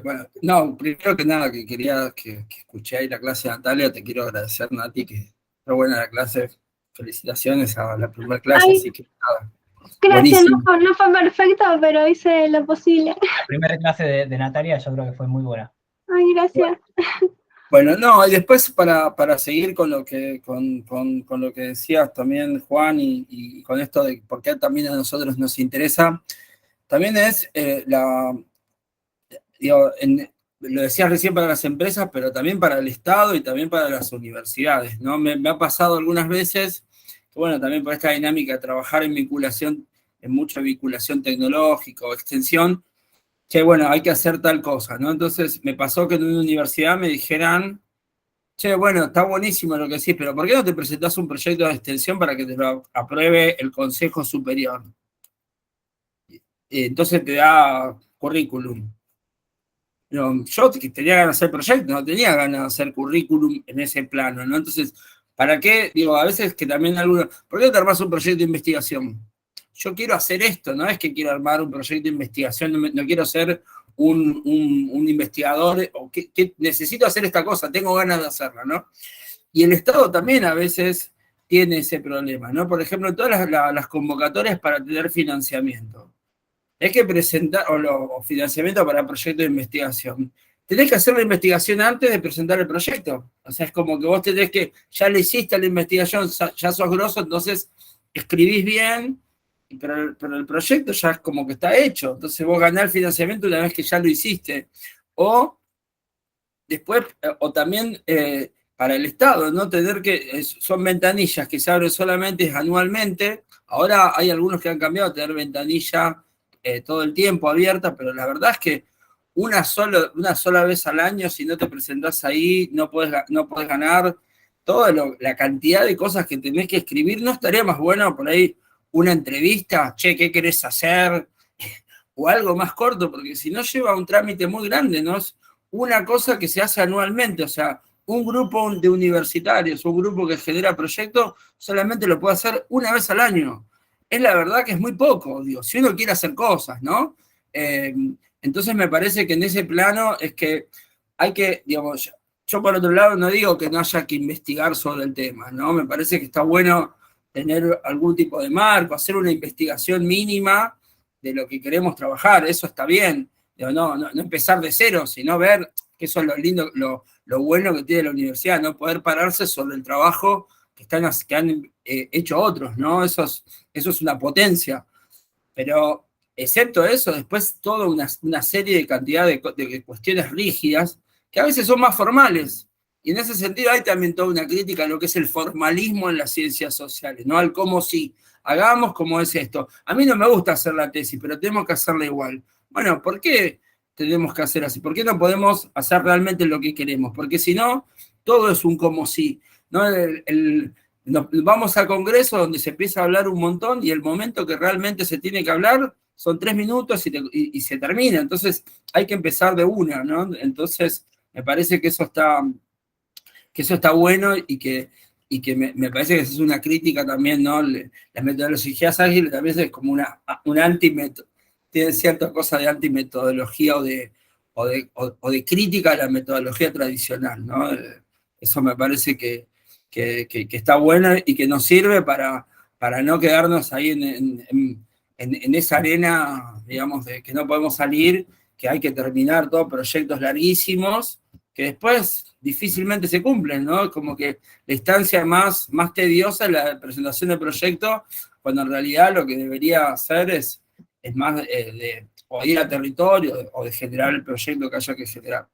[SPEAKER 7] Bueno, no, primero que nada, que quería que escuché ahí la clase de Natalia, te quiero agradecer, Nati, que fue buena la clase. Felicitaciones a la primera clase,
[SPEAKER 2] Ay,
[SPEAKER 7] así que nada.
[SPEAKER 2] gracias,
[SPEAKER 7] Buenísimo.
[SPEAKER 2] no fue perfecto, pero hice lo posible.
[SPEAKER 1] La primera clase de Natalia yo creo que fue muy buena.
[SPEAKER 2] Ay, gracias.
[SPEAKER 7] Bueno, no, y después para seguir con lo que con lo que decías también, Juan, y con esto de por qué también a nosotros nos interesa, también es lo decías recién para las empresas, pero también para el Estado y también para las universidades, ¿no? Me ha pasado algunas veces, que bueno, también por esta dinámica de trabajar en vinculación, en mucha vinculación tecnológica o extensión, que bueno, hay que hacer tal cosa, ¿no? Entonces me pasó que en una universidad me dijeran, che, bueno, está buenísimo lo que decís, pero ¿por qué no te presentás un proyecto de extensión para que te lo apruebe el Consejo Superior? Entonces te da currículum. No, yo tenía ganas de hacer proyectos, no tenía ganas de hacer currículum en ese plano, ¿no? Entonces, ¿para qué? Digo, a veces que también algunos, ¿por qué no te armás un proyecto de investigación? Yo quiero hacer esto, no es que quiero armar un proyecto de investigación, no quiero ser un investigador, o que necesito hacer esta cosa, tengo ganas de hacerla, ¿no? Y el Estado también a veces tiene ese problema, ¿no? Por ejemplo, todas las convocatorias para tener financiamiento. Es que presentar, o financiamiento para proyectos de investigación. Tenés que hacer la investigación antes de presentar el proyecto. O sea, es como que vos tenés que, ya le hiciste la investigación, ya sos grosso, entonces escribís bien, pero el proyecto ya es como que está hecho. Entonces vos ganás el financiamiento una vez que ya lo hiciste. O después, o también para el Estado, ¿no? Tener que, son ventanillas que se abren solamente anualmente. Ahora hay algunos que han cambiado a tener ventanilla todo el tiempo abierta, pero la verdad es que una sola vez al año, si no te presentás ahí, no podés ganar toda la cantidad de cosas que tenés que escribir. ¿No estaría más bueno por ahí una entrevista? Che, ¿qué querés hacer? O algo más corto, porque si no lleva un trámite muy grande, ¿no? Es una cosa que se hace anualmente, o sea, un grupo de universitarios, un grupo que genera proyectos, solamente lo puede hacer una vez al año. Es la verdad que es muy poco, digo, si uno quiere hacer cosas, ¿no? Entonces me parece que en ese plano es que hay que, digamos, yo por otro lado no digo que no haya que investigar sobre el tema, ¿no? Me parece que está bueno tener algún tipo de marco, hacer una investigación mínima de lo que queremos trabajar, eso está bien. Digo, no empezar de cero, sino ver que eso es lo lindo, lo bueno que tiene la universidad, no poder pararse sobre el trabajo que han hecho otros, ¿no? Eso es una potencia. Pero excepto eso, después toda una serie de cantidad de cuestiones rígidas que a veces son más formales. Y en ese sentido hay también toda una crítica a lo que es el formalismo en las ciencias sociales, ¿no? Al cómo sí, hagamos como es esto. A mí no me gusta hacer la tesis, pero tenemos que hacerla igual. Bueno, ¿por qué tenemos que hacer así? ¿Por qué no podemos hacer realmente lo que queremos? Porque si no, todo es un como sí, ¿no? Vamos al Congreso donde se empieza a hablar un montón y el momento que realmente se tiene que hablar son 3 minutos y se termina. Entonces hay que empezar de una, ¿no? Entonces me parece que eso está bueno y que me parece que es una crítica también, ¿no? Las metodologías ágiles también es como un antimetodología, tiene cierta cosa de antimetodología o de crítica a la metodología tradicional, ¿no? Eso me parece que está bueno y que nos sirve para no quedarnos ahí en esa arena, digamos, de que no podemos salir, que hay que terminar todos proyectos larguísimos, que después difícilmente se cumplen, ¿no? Como que la instancia más tediosa es la presentación del proyecto, cuando en realidad lo que debería hacer es más o ir al territorio o de generar el proyecto que haya que generar.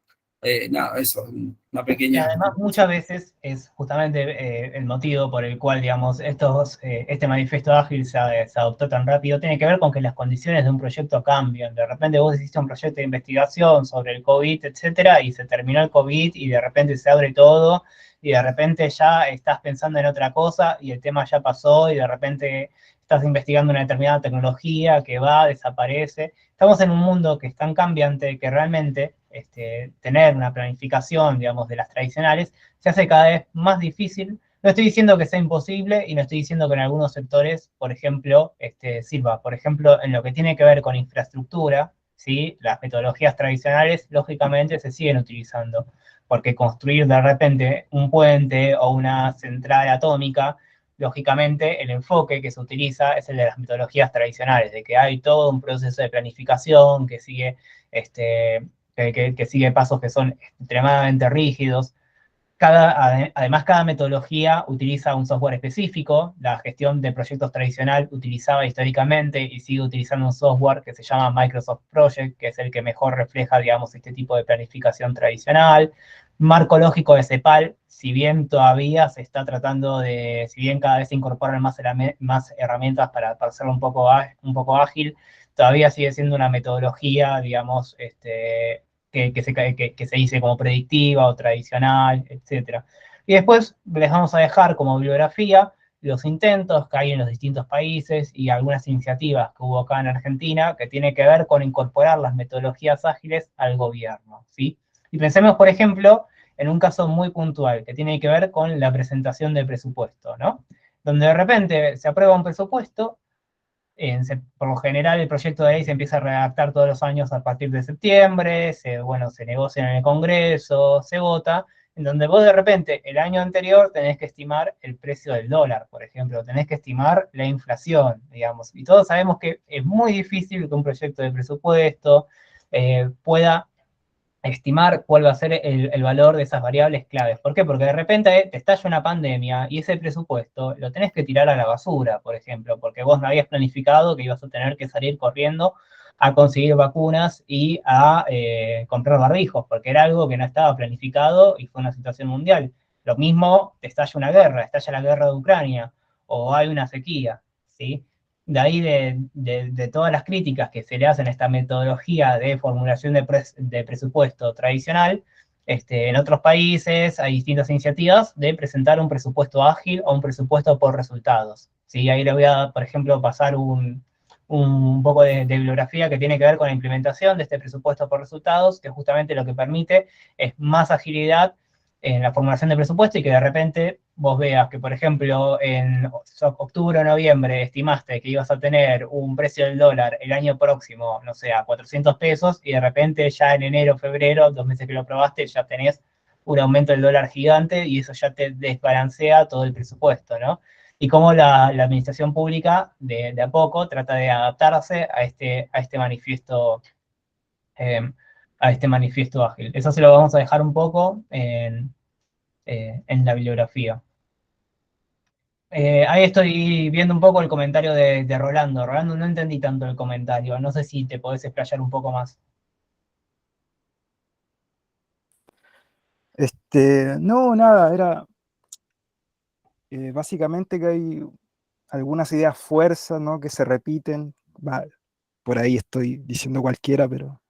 [SPEAKER 7] Nada, eso, una
[SPEAKER 1] Y
[SPEAKER 7] pequeña...
[SPEAKER 1] además muchas veces es justamente el motivo por el cual, digamos, este manifiesto ágil se adoptó tan rápido, tiene que ver con que las condiciones de un proyecto cambian. De repente vos hiciste un proyecto de investigación sobre el COVID, etcétera, y se terminó el COVID y de repente se abre todo y de repente ya estás pensando en otra cosa y el tema ya pasó y de repente estás investigando una determinada tecnología que desaparece. Estamos en un mundo que es tan cambiante que realmente tener una planificación, digamos, de las tradicionales se hace cada vez más difícil. No estoy diciendo que sea imposible y no estoy diciendo que en algunos sectores, por ejemplo, sirva. Por ejemplo, en lo que tiene que ver con infraestructura, ¿sí? Las metodologías tradicionales, lógicamente, se siguen utilizando, porque construir de repente un puente o una central atómica, lógicamente el enfoque que se utiliza es el de las metodologías tradicionales, de que hay todo un proceso de planificación que sigue, que sigue pasos que son extremadamente rígidos. Además, cada metodología utiliza un software específico. La gestión de proyectos tradicional utilizaba históricamente y sigue utilizando un software que se llama Microsoft Project, que es el que mejor refleja, digamos, este tipo de planificación tradicional. Marco lógico de CEPAL, si bien todavía se está tratando si bien cada vez se incorporan más herramientas para hacerlo un poco ágil, todavía sigue siendo una metodología, digamos, que se dice como predictiva o tradicional, etc. Y después les vamos a dejar como bibliografía los intentos que hay en los distintos países y algunas iniciativas que hubo acá en Argentina que tienen que ver con incorporar las metodologías ágiles al gobierno, ¿sí? Y pensemos, por ejemplo, en un caso muy puntual que tiene que ver con la presentación del presupuesto, ¿no? Donde de repente se aprueba un presupuesto. Por lo general, el proyecto de ley se empieza a redactar todos los años a partir de septiembre, se negocia en el Congreso, se vota, en donde vos de repente el año anterior tenés que estimar el precio del dólar, por ejemplo, tenés que estimar la inflación, digamos, y todos sabemos que es muy difícil que un proyecto de presupuesto pueda estimar cuál va a ser el valor de esas variables claves. ¿Por qué? Porque de repente te estalla una pandemia y ese presupuesto lo tenés que tirar a la basura, por ejemplo, porque vos no habías planificado que ibas a tener que salir corriendo a conseguir vacunas y a comprar barbijos, porque era algo que no estaba planificado y fue una situación mundial. Lo mismo, te estalla la guerra de Ucrania, o hay una sequía, ¿sí? De ahí de todas las críticas que se le hacen a esta metodología de formulación de presupuesto tradicional, en otros países hay distintas iniciativas de presentar un presupuesto ágil o un presupuesto por resultados, ¿sí? Ahí le voy a, por ejemplo, pasar un poco de bibliografía que tiene que ver con la implementación de este presupuesto por resultados, que justamente lo que permite es más agilidad en la formulación de presupuesto y que de repente vos veas que, por ejemplo, en octubre o noviembre estimaste que ibas a tener un precio del dólar el año próximo, no sé, a 400 pesos, y de repente ya en enero, febrero, 2 meses que lo probaste, ya tenés un aumento del dólar gigante y eso ya te desbalancea todo el presupuesto, ¿no? Y cómo la administración pública de a poco trata de adaptarse a este manifiesto ágil. Eso se lo vamos a dejar un poco en la bibliografía. Ahí estoy viendo un poco el comentario de Rolando. Rolando, no entendí tanto el comentario. No sé si te podés explayar un poco más.
[SPEAKER 8] No, nada, era básicamente que hay algunas ideas fuerzas, ¿no?, que se repiten. Por ahí estoy diciendo cualquiera, pero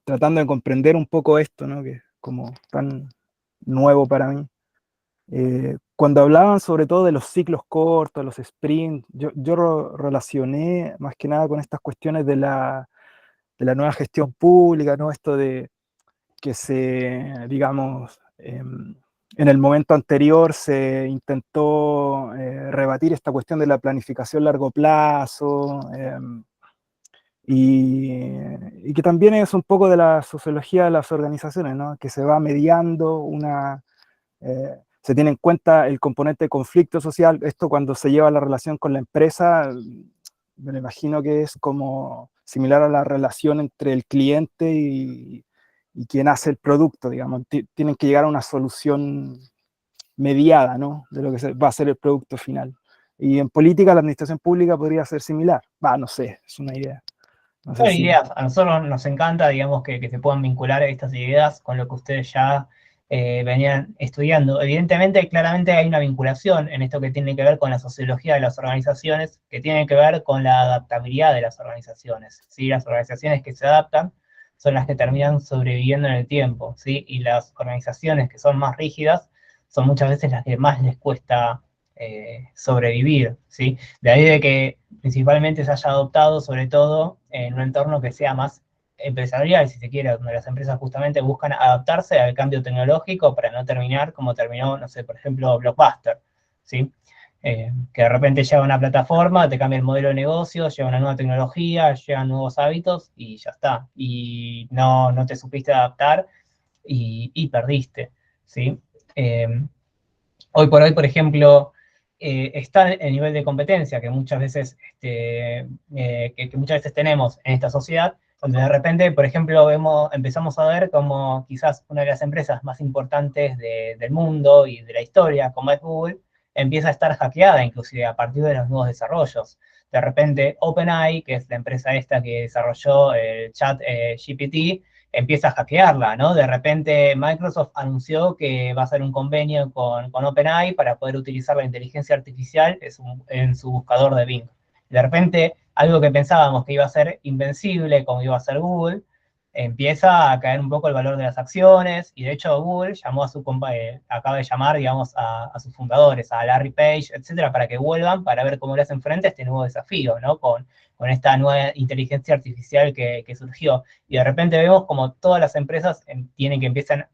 [SPEAKER 8] tratando de comprender un poco esto, ¿no?, que es como tan nuevo para mí. Cuando hablaban sobre todo de los ciclos cortos, los sprints, yo relacioné más que nada con estas cuestiones de la nueva gestión pública, ¿no? Esto de que digamos, en el momento anterior se intentó rebatir esta cuestión de la planificación a largo plazo, y que también es un poco de la sociología de las organizaciones, ¿no?, que se va mediando se tiene en cuenta el componente de conflicto social. Esto cuando se lleva la relación con la empresa, me imagino que es como similar a la relación entre el cliente y quien hace el producto, digamos. Tienen que llegar a una solución mediada, ¿no?, de lo que va a ser el producto final. Y en política la administración pública podría ser similar. No sé, es una idea. No sé
[SPEAKER 1] Son ideas. A nosotros nos encanta, digamos, que se puedan vincular estas ideas con lo que ustedes ya venían estudiando. Evidentemente, claramente hay una vinculación en esto que tiene que ver con la sociología de las organizaciones, que tiene que ver con la adaptabilidad de las organizaciones, ¿sí? Las organizaciones que se adaptan son las que terminan sobreviviendo en el tiempo, ¿sí? Y las organizaciones que son más rígidas son muchas veces las que más les cuesta sobrevivir, ¿sí? De ahí de que principalmente se haya adoptado, sobre todo, en un entorno que sea más empresarial, si se quiere, donde las empresas justamente buscan adaptarse al cambio tecnológico para no terminar como terminó, no sé, por ejemplo, Blockbuster, ¿sí? Que de repente llega una plataforma, te cambia el modelo de negocio, llega una nueva tecnología, llegan nuevos hábitos y ya está. Y no te supiste adaptar y perdiste, ¿sí? Hoy por hoy, por ejemplo, está el nivel de competencia que muchas veces, que muchas veces tenemos en esta sociedad, donde de repente, por ejemplo, empezamos a ver como quizás una de las empresas más importantes del mundo y de la historia, como es Google, empieza a estar hackeada, inclusive a partir de los nuevos desarrollos. De repente, OpenAI, que es la empresa esta que desarrolló el chat GPT, empieza a hackearla, ¿no? De repente Microsoft anunció que va a hacer un convenio con OpenAI para poder utilizar la inteligencia artificial en su buscador de Bing. De repente, algo que pensábamos que iba a ser invencible, como iba a ser Google, empieza a caer un poco el valor de las acciones, y de hecho Google llamó acaba de llamar, digamos, a sus fundadores, a Larry Page, etcétera, para que vuelvan para ver cómo le hacen frente a este nuevo desafío, ¿no? Con esta nueva inteligencia artificial que surgió. Y de repente vemos como todas las empresas empiezan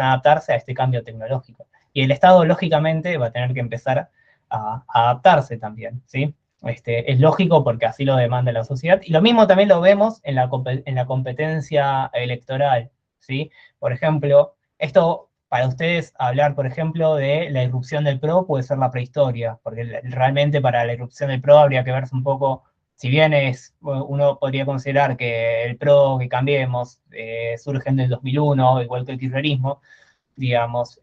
[SPEAKER 1] a adaptarse a este cambio tecnológico. Y el Estado, lógicamente, va a tener que empezar a adaptarse también, ¿sí? Es lógico porque así lo demanda la sociedad. Y lo mismo también lo vemos en la competencia electoral, ¿sí? Por ejemplo, esto, para ustedes, hablar, por ejemplo, de la irrupción del PRO puede ser la prehistoria, porque realmente para la irrupción del PRO habría que verse un poco, si bien uno podría considerar que el PRO, que Cambiemos, surge en el 2001, igual que el kirchnerismo, digamos,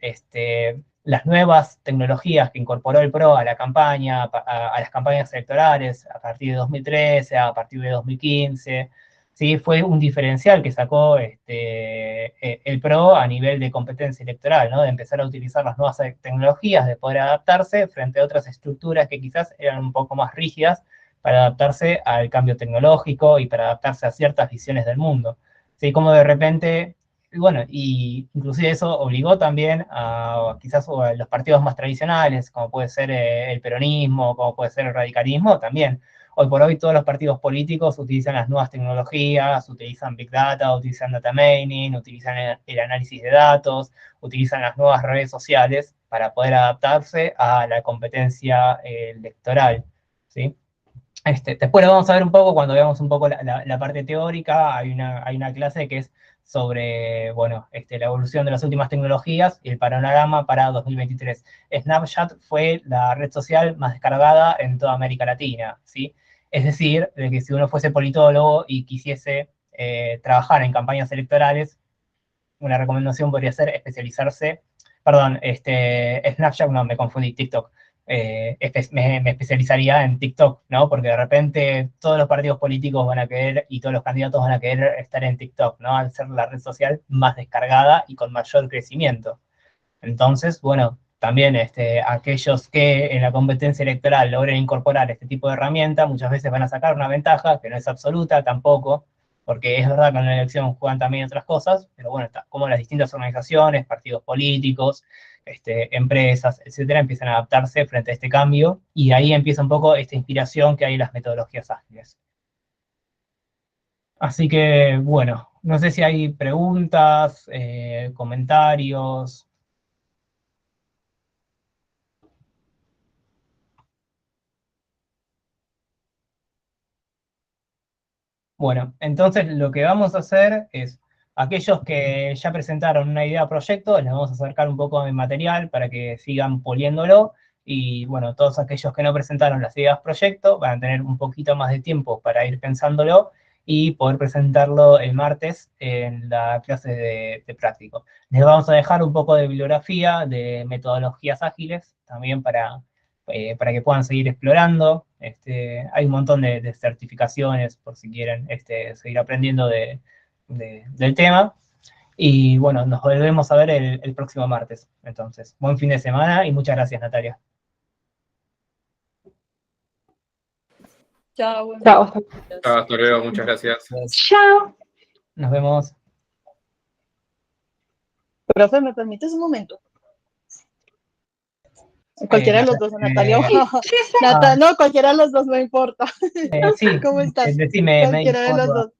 [SPEAKER 1] las nuevas tecnologías que incorporó el PRO a la campaña, a las campañas electorales, a partir de 2013, a partir de 2015, ¿sí? Fue un diferencial que sacó el PRO a nivel de competencia electoral, ¿no? De empezar a utilizar las nuevas tecnologías, de poder adaptarse frente a otras estructuras que quizás eran un poco más rígidas para adaptarse al cambio tecnológico y para adaptarse a ciertas visiones del mundo. ¿Sí? Como de repente, bueno, y inclusive eso obligó también a quizás a los partidos más tradicionales, como puede ser el peronismo, como puede ser el radicalismo, también. Hoy por hoy todos los partidos políticos utilizan las nuevas tecnologías, utilizan Big Data, utilizan Data Mining, utilizan el análisis de datos, utilizan las nuevas redes sociales para poder adaptarse a la competencia electoral, ¿sí? Después lo vamos a ver un poco cuando veamos un poco la parte teórica. Hay una clase que es sobre, bueno, la evolución de las últimas tecnologías y el panorama para 2023. Snapchat fue la red social más descargada en toda América Latina, ¿sí? Es decir, de que si uno fuese politólogo y quisiese trabajar en campañas electorales, una recomendación podría ser especializarse, perdón, Snapchat, no, me confundí, TikTok. Me especializaría en TikTok, ¿no? Porque de repente todos los partidos políticos van a querer y todos los candidatos van a querer estar en TikTok, ¿no? Al ser la red social más descargada y con mayor crecimiento. Entonces, bueno, también aquellos que en la competencia electoral logren incorporar este tipo de herramienta, muchas veces van a sacar una ventaja que no es absoluta tampoco, porque es verdad que en la elección juegan también otras cosas, pero bueno, como las distintas organizaciones, partidos políticos, empresas, etcétera, empiezan a adaptarse frente a este cambio, y ahí empieza un poco esta inspiración que hay en las metodologías ágiles. Así que, bueno, no sé si hay preguntas, comentarios. Bueno, entonces lo que vamos a hacer es, aquellos que ya presentaron una idea proyecto, les vamos a acercar un poco de material para que sigan poliéndolo, y bueno, todos aquellos que no presentaron las ideas proyecto van a tener un poquito más de tiempo para ir pensándolo y poder presentarlo el martes en la clase de práctico. Les vamos a dejar un poco de bibliografía de metodologías ágiles, también para que puedan seguir explorando. Hay un montón de certificaciones por si quieren seguir aprendiendo del tema. Y bueno, nos volvemos a ver el próximo martes. Entonces, buen fin de semana y muchas gracias, Natalia.
[SPEAKER 4] Chao.
[SPEAKER 5] Chao.
[SPEAKER 3] Hasta luego, muchas gracias.
[SPEAKER 2] Chao.
[SPEAKER 1] Nos vemos.
[SPEAKER 9] Profe, ¿me permites un momento? Cualquiera de los dos, Natalia. No, cualquiera de los dos, no importa.
[SPEAKER 1] Sí,
[SPEAKER 9] ¿Cómo estás?
[SPEAKER 1] decime,
[SPEAKER 9] Cualquiera de los dos.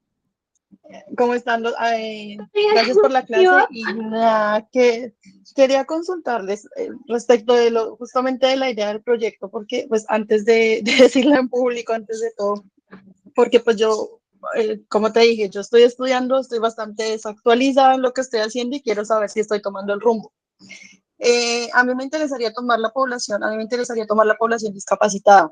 [SPEAKER 9] ¿Cómo están? Gracias por la clase. Y nada, que quería consultarles respecto de justamente de la idea del proyecto, porque pues antes de decirla en público, antes de todo, porque pues yo, como te dije, yo estoy estudiando, estoy bastante desactualizada en lo que estoy haciendo y quiero saber si estoy tomando el rumbo. A mí me interesaría tomar la población discapacitada.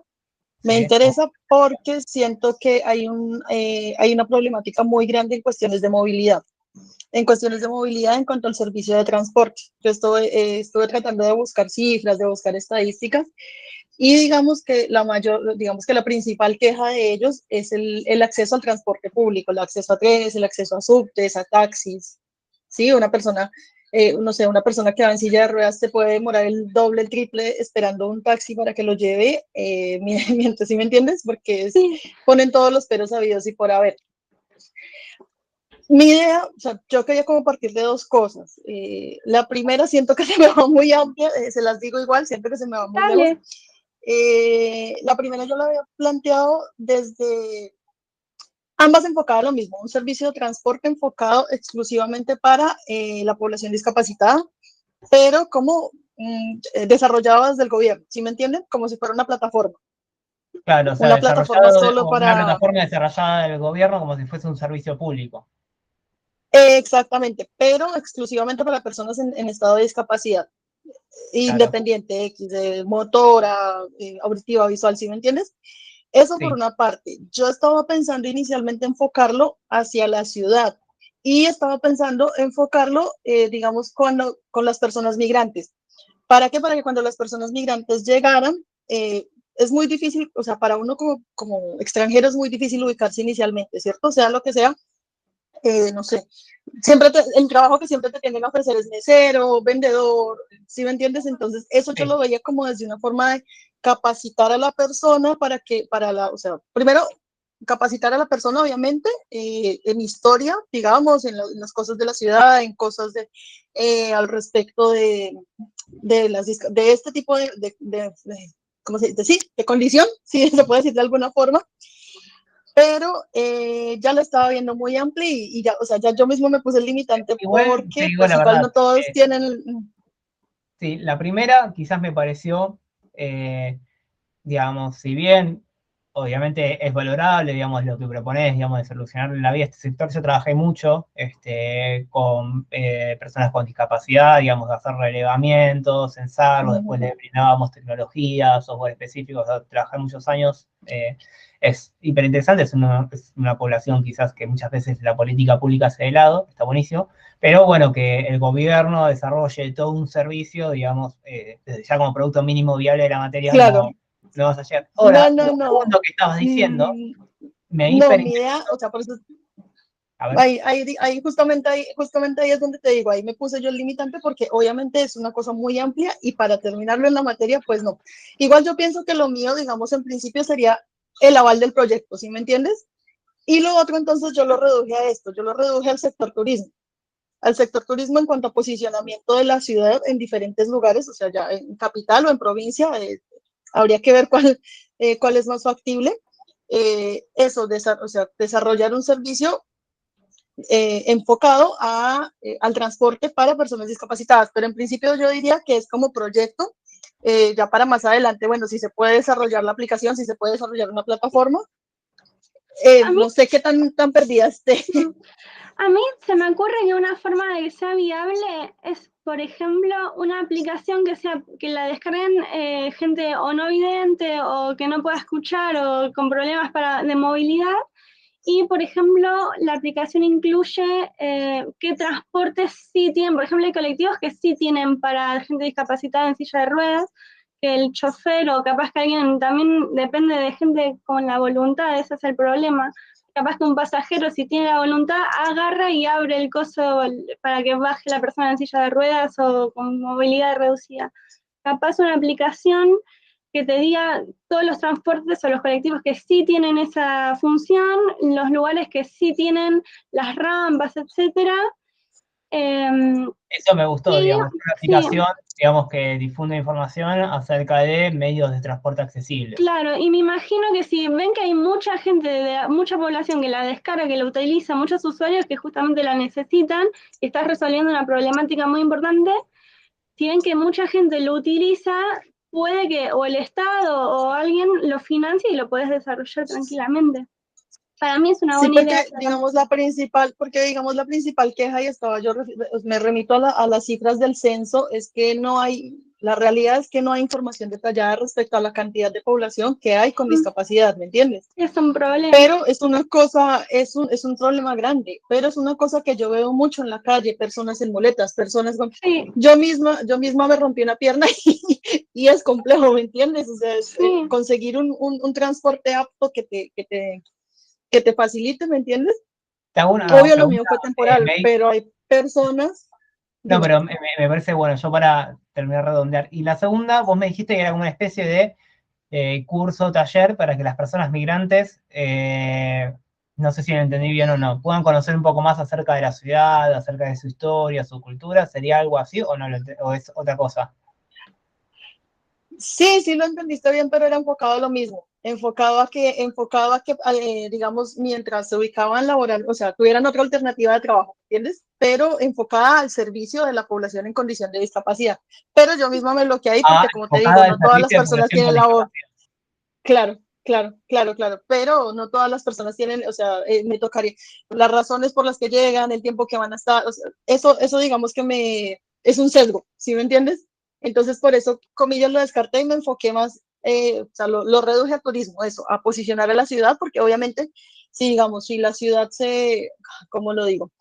[SPEAKER 9] Me
[SPEAKER 1] Sí.
[SPEAKER 9] interesa porque siento que hay una problemática muy grande en cuestiones de movilidad. En cuestiones de movilidad en cuanto al servicio de transporte. Yo estuve tratando de buscar cifras, de buscar estadísticas, y digamos que la principal queja de ellos es el acceso al transporte público, el acceso a trenes, el acceso a subtes, a taxis. Sí, una persona, no sé, una persona que va en silla de ruedas se puede demorar el doble, el triple esperando un taxi para que lo lleve, mientras, ¿sí me entiendes? Porque ponen todos los peros habidos y por haber. Mi idea, o sea, yo quería como partir de dos cosas. La primera, siento que se me va muy amplia, se las digo igual, siento que se me va muy lejos. La primera yo la había planteado desde ambas enfocadas a lo mismo, un servicio de transporte enfocado exclusivamente para la población discapacitada, pero como desarrollado desde el gobierno, ¿sí me entienden? Como si fuera una plataforma.
[SPEAKER 1] Claro, o sea,
[SPEAKER 9] Una plataforma solo
[SPEAKER 1] una
[SPEAKER 9] para...
[SPEAKER 1] plataforma desarrollada del gobierno como si fuese un servicio público.
[SPEAKER 9] Exactamente, pero exclusivamente para personas en estado de discapacidad. Independiente, X, de motora, auditiva, visual, ¿sí me entiendes? Eso por una parte. Yo estaba pensando inicialmente enfocarlo hacia la ciudad y estaba pensando enfocarlo, digamos, con las personas migrantes. ¿Para qué? Para que cuando las personas migrantes llegaran, es muy difícil, o sea, para uno como extranjero es muy difícil ubicarse inicialmente, ¿cierto? Sea lo que sea, no sé, el trabajo que siempre te tienden a ofrecer es mesero, vendedor, ¿sí me entiendes? Entonces, eso yo lo veía como desde una forma de capacitar a la persona o sea, primero, capacitar a la persona, obviamente, en historia, digamos, en las cosas de la ciudad, en cosas al respecto de este tipo ¿cómo se dice? Sí, de condición, sí, se puede decir de alguna forma. Pero ya lo estaba viendo muy amplio y ya, o sea, ya yo mismo me puse el limitante porque pues igual no todos tienen...
[SPEAKER 1] Sí, la primera quizás me pareció, digamos, si bien obviamente es valorable, digamos, lo que propones, digamos, de solucionar la vida a este sector. Yo trabajé mucho con personas con discapacidad, digamos, de hacer relevamientos, censarlos, después les brindábamos tecnología, software específico, o sea, trabajé muchos años. Es hiperinteresante, es una población quizás que muchas veces la política pública hace de lado, está buenísimo, pero bueno, que el gobierno desarrolle todo un servicio, digamos, ya como producto mínimo viable de la materia,
[SPEAKER 9] claro.
[SPEAKER 1] No vas a llegar. Ahora,
[SPEAKER 9] no.
[SPEAKER 1] lo segundo que estabas diciendo,
[SPEAKER 9] mi idea, o sea, por eso... Justamente ahí es donde te digo, ahí me puse yo el limitante porque obviamente es una cosa muy amplia y para terminarlo en la materia, pues no. Igual yo pienso que lo mío, digamos, en principio sería el aval del proyecto, ¿sí me entiendes? Y lo otro, entonces, yo lo reduje a esto, yo lo reduje al sector turismo en cuanto a posicionamiento de la ciudad en diferentes lugares, o sea, ya en capital o en provincia, habría que ver cuál es más factible. O sea, desarrollar un servicio enfocado al transporte para personas discapacitadas, pero en principio yo diría que es como proyecto, ya para más adelante, bueno, si se puede desarrollar la aplicación, si se puede desarrollar una plataforma, no sé qué tan perdida esté.
[SPEAKER 2] A mí se me ocurre que una forma de que sea viable es, por ejemplo, una aplicación que la descarguen gente o no vidente o que no pueda escuchar o con problemas de movilidad. Y, por ejemplo, la aplicación incluye qué transportes sí tienen. Por ejemplo, hay colectivos que sí tienen para gente discapacitada en silla de ruedas, que el chofer o capaz que alguien, también depende de gente con la voluntad, ese es el problema. Capaz que un pasajero, si tiene la voluntad, agarra y abre el coso para que baje la persona en silla de ruedas o con movilidad reducida. Capaz una aplicación que te diga todos los transportes o los colectivos que sí tienen esa función, los lugares que sí tienen las rampas, etcétera.
[SPEAKER 1] Eso me gustó, digamos, una aplicación, digamos, que difunde información acerca de medios de transporte accesibles.
[SPEAKER 2] Claro, y me imagino que si ven que hay mucha gente, mucha población que la descarga, que la utiliza, muchos usuarios que justamente la necesitan, y estás resolviendo una problemática muy importante, si ven que mucha gente lo utiliza, puede que o el Estado o alguien lo financie y lo puedes desarrollar tranquilamente. Para mí es una buena idea.
[SPEAKER 9] Digamos, la principal queja, y me remito a las cifras del censo, es que no hay, La realidad es que no hay información detallada respecto a la cantidad de población que hay con discapacidad, ¿me entiendes?
[SPEAKER 2] Es un problema.
[SPEAKER 9] Pero es una cosa, es un problema grande, pero es una cosa que yo veo mucho en la calle, personas en muletas, personas con...
[SPEAKER 2] Sí,
[SPEAKER 9] Yo misma me rompí una pierna y es complejo, ¿me entiendes? O sea, es,
[SPEAKER 2] sí.
[SPEAKER 9] conseguir un transporte apto que te facilite, ¿me entiendes?
[SPEAKER 1] Te hago una
[SPEAKER 9] Obvio, lo
[SPEAKER 1] pregunta,
[SPEAKER 9] mío fue temporal,
[SPEAKER 1] May.
[SPEAKER 9] pero hay personas...
[SPEAKER 1] No,
[SPEAKER 9] Dime.
[SPEAKER 1] pero me parece bueno, yo para terminar de redondear. Y la segunda, vos me dijiste que era como una especie de curso, taller, para que las personas migrantes, no sé si lo entendí bien o no, puedan conocer un poco más acerca de la ciudad, acerca de su historia, su cultura. ¿Sería algo así o no o es otra cosa?
[SPEAKER 9] Sí, lo entendiste bien, pero era enfocado a lo mismo, enfocado a que, digamos, mientras se ubicaban laboral, o sea, tuvieran otra alternativa de trabajo, ¿entiendes? Pero enfocada al servicio de la población en condición de discapacidad. Pero yo misma me bloqueé ahí porque, como te digo,
[SPEAKER 1] Enfocada al
[SPEAKER 9] no todas las
[SPEAKER 1] servicio de
[SPEAKER 9] personas
[SPEAKER 1] población
[SPEAKER 9] tienen
[SPEAKER 1] con
[SPEAKER 9] la voz.
[SPEAKER 1] discapacidad.
[SPEAKER 9] Claro, pero no todas las personas tienen, o sea, me tocaría, las razones por las que llegan, el tiempo que van a estar, o sea, eso digamos que es un sesgo, ¿sí me entiendes? Entonces, por eso, comillas, lo descarté y me enfoqué más, o sea, lo reduje a turismo, eso, a posicionar a la ciudad, porque obviamente, si digamos, si la ciudad ¿cómo lo digo?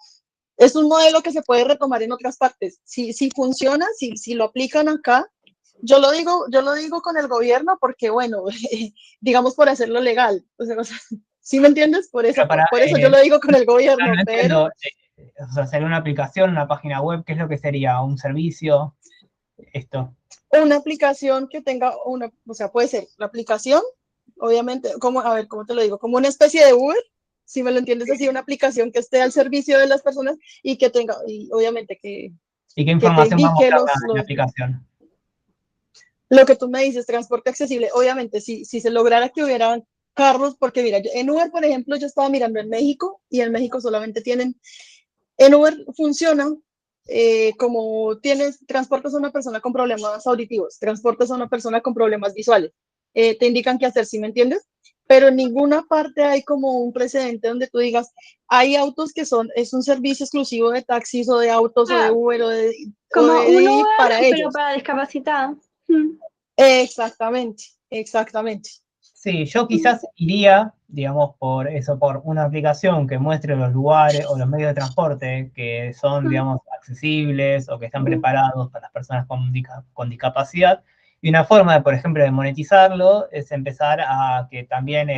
[SPEAKER 9] Es un modelo que se puede retomar en otras partes. Si funciona, si lo aplican acá, yo lo digo con el gobierno porque, bueno, digamos por hacerlo legal. O sea, ¿sí me entiendes? Por eso yo lo digo con el gobierno,
[SPEAKER 1] no
[SPEAKER 9] pero...
[SPEAKER 1] entiendo, o sea, ¿sería una aplicación, una página web? ¿Qué es lo que sería? ¿Un servicio? Esto.
[SPEAKER 9] Una aplicación que tenga o sea, puede ser la aplicación, obviamente, a ver, ¿cómo te lo digo? Como una especie de Uber, si me lo entiendes así, una aplicación que esté al servicio de las personas y que tenga, y obviamente
[SPEAKER 1] ¿Y qué
[SPEAKER 9] que te
[SPEAKER 1] información va a
[SPEAKER 9] indique
[SPEAKER 1] mostrar la aplicación?
[SPEAKER 9] lo que tú me dices, transporte accesible. Obviamente, si se lograra que hubieran carros, porque mira, en Uber, por ejemplo, yo estaba mirando en México y en México solamente en Uber funciona como transportas a una persona con problemas auditivos, transportas a una persona con problemas visuales, te indican qué hacer, ¿sí me entiendes? Pero en ninguna parte hay como un precedente donde tú digas, hay autos es un servicio exclusivo de taxis o de autos o de Uber
[SPEAKER 2] como un Uber,
[SPEAKER 9] para
[SPEAKER 2] pero
[SPEAKER 9] ellos.
[SPEAKER 2] para discapacitados.
[SPEAKER 9] Exactamente.
[SPEAKER 1] Sí, yo quizás iría, digamos, por una aplicación que muestre los lugares o los medios de transporte que son, digamos, accesibles o que están preparados para las personas con discapacidad. Y una forma, por ejemplo, de monetizarlo es empezar a que también,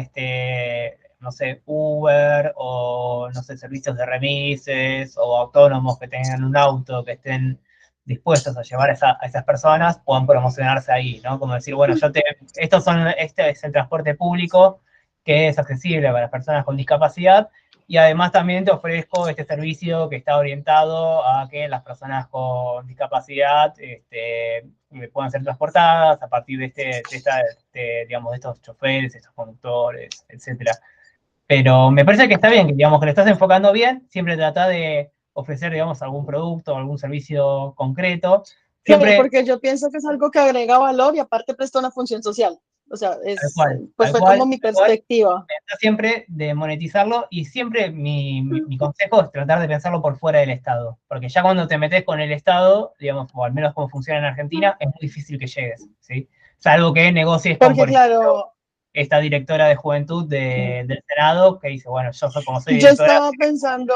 [SPEAKER 1] no sé, Uber o, no sé, servicios de remises o autónomos que tengan un auto, que estén dispuestos a llevar a esas personas, puedan promocionarse ahí, ¿no? Como decir, bueno, este es el transporte público que es accesible para las personas con discapacidad y además también te ofrezco este servicio que está orientado a que las personas con discapacidad puedan ser transportadas a partir de digamos, de estos choferes, estos conductores, etcétera. Pero me parece que está bien, que, digamos, que lo estás enfocando bien, siempre trata de ofrecer, digamos, algún producto o algún servicio concreto. Siempre,
[SPEAKER 9] Claro, porque yo pienso que es algo que agrega valor y aparte presta una función social. O sea, pues fue como mi perspectiva.
[SPEAKER 1] Siempre de monetizarlo y siempre mi consejo es tratar de pensarlo por fuera del Estado, porque ya cuando te metes con el Estado, digamos, o al menos como funciona en Argentina, es muy difícil que llegues, ¿sí? Salvo que negocies con, por ejemplo, esta directora de juventud del Senado que dice, bueno, yo como soy
[SPEAKER 9] Yo
[SPEAKER 1] directora...
[SPEAKER 9] estaba pensando,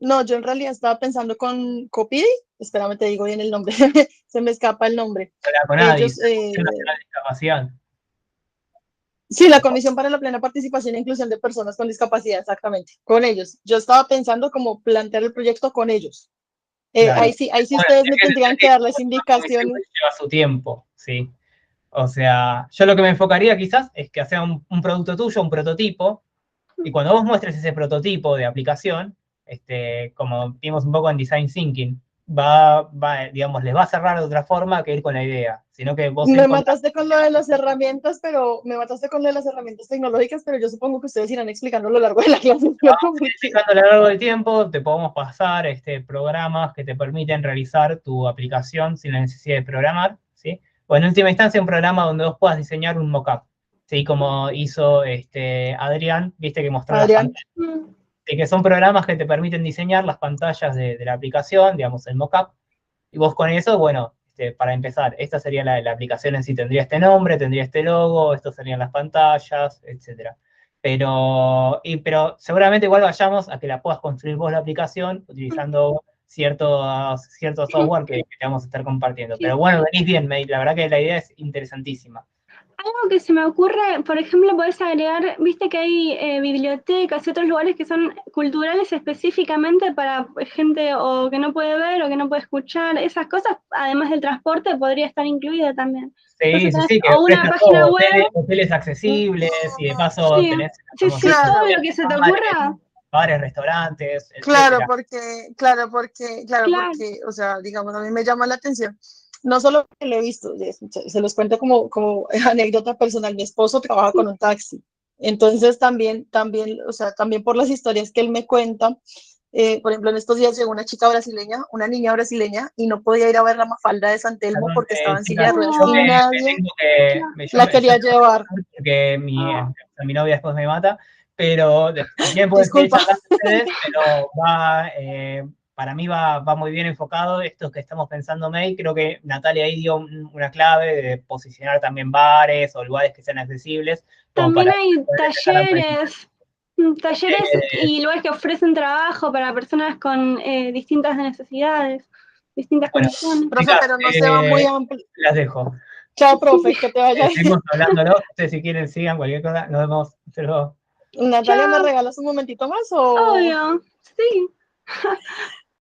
[SPEAKER 9] no, yo en realidad estaba pensando con Copidi, espérame, te digo bien el nombre, se me escapa el nombre. Ellos,
[SPEAKER 1] Nacional de Discapacidad.
[SPEAKER 9] sí, la Comisión para la Plena Participación e Inclusión de Personas con Discapacidad, exactamente, con ellos. Yo estaba pensando como plantear el proyecto con ellos.
[SPEAKER 1] Claro.
[SPEAKER 9] Ahí sí ustedes me tendrían que darles indicaciones.
[SPEAKER 1] Lleva su tiempo, ¿sí? O sea, yo lo que me enfocaría quizás es que sea un producto tuyo, un prototipo, y cuando vos muestres ese prototipo de aplicación, como vimos un poco en Design Thinking, digamos, les va a cerrar de otra forma que ir con la idea, sino que vos...
[SPEAKER 9] Me mataste con lo de las herramientas, me mataste con lo de las herramientas tecnológicas, pero yo supongo que ustedes irán explicando a lo largo de la clase.
[SPEAKER 1] Explicando a lo largo del tiempo, te podemos pasar programas que te permiten realizar tu aplicación sin la necesidad de programar, ¿sí? O en última instancia un programa donde vos puedas diseñar un mockup, ¿sí? Como hizo Adrián, viste que mostró las pantallas. Que son programas que te permiten diseñar las pantallas de la aplicación, digamos, el mockup, y vos con eso, bueno, para empezar, esta sería la aplicación en sí, tendría este nombre, tendría este logo, estos serían las pantallas, etc. Pero seguramente igual vayamos a que la puedas construir vos la aplicación utilizando ciertos software que te vamos a estar compartiendo. Pero bueno, venís bien, May, la verdad que la idea es interesantísima.
[SPEAKER 2] Algo que se me ocurre, por ejemplo, podés agregar, viste que hay bibliotecas y otros lugares que son culturales específicamente para gente o que no puede ver o que no puede escuchar, esas cosas, además del transporte, podría estar incluida también.
[SPEAKER 1] Sí,
[SPEAKER 2] Entonces,
[SPEAKER 1] sí, que
[SPEAKER 2] o una
[SPEAKER 1] ofrezca
[SPEAKER 2] página
[SPEAKER 1] todo,
[SPEAKER 2] web.
[SPEAKER 1] hoteles accesibles, y de paso
[SPEAKER 2] Sí,
[SPEAKER 1] tenés
[SPEAKER 2] sí,
[SPEAKER 1] como
[SPEAKER 2] sí,
[SPEAKER 9] Claro.
[SPEAKER 2] todo lo que se te ocurra.
[SPEAKER 1] bares, restaurantes,
[SPEAKER 9] Claro,
[SPEAKER 1] etcétera.
[SPEAKER 9] porque, o sea, digamos, a mí me llama la atención. No solo que lo he visto, se los cuento como anécdota personal. Mi esposo trabaja con un taxi. Entonces también, o sea, también por las historias que él me cuenta, por ejemplo, en estos días llegó una chica brasileña, una niña brasileña, y no podía ir a ver la Mafalda de San Telmo
[SPEAKER 1] Perdón,
[SPEAKER 9] porque estaba en silla de
[SPEAKER 1] chicas,
[SPEAKER 9] ruedas
[SPEAKER 1] yo
[SPEAKER 9] y
[SPEAKER 1] me
[SPEAKER 9] nadie
[SPEAKER 1] tengo que...
[SPEAKER 9] la quería
[SPEAKER 1] yo tengo que
[SPEAKER 9] llevar.
[SPEAKER 1] cortar porque mi novia después me mata, pero si quieren pueden seguir
[SPEAKER 9] Disculpa.
[SPEAKER 1] charlando ustedes, pero para mí va muy bien enfocado esto que estamos pensando, May. Creo que Natalia ahí dio una clave de posicionar también bares o lugares que sean accesibles. Como
[SPEAKER 2] También
[SPEAKER 1] para
[SPEAKER 2] hay
[SPEAKER 1] poder empezar a
[SPEAKER 2] talleres y lugares que ofrecen trabajo para personas con distintas necesidades, distintas
[SPEAKER 1] Bueno,
[SPEAKER 2] condiciones.
[SPEAKER 9] Profe,
[SPEAKER 1] chicas,
[SPEAKER 9] pero no se va muy amplio.
[SPEAKER 1] las dejo.
[SPEAKER 9] Chao, profe, que te vaya bien.
[SPEAKER 1] Seguimos hablándolo. Ustedes si quieren sigan cualquier cosa. Nos vemos. Hasta luego.
[SPEAKER 9] Natalia, ¿me
[SPEAKER 2] Chao.
[SPEAKER 9] regalas un momentito más o...?
[SPEAKER 2] Obvio, sí.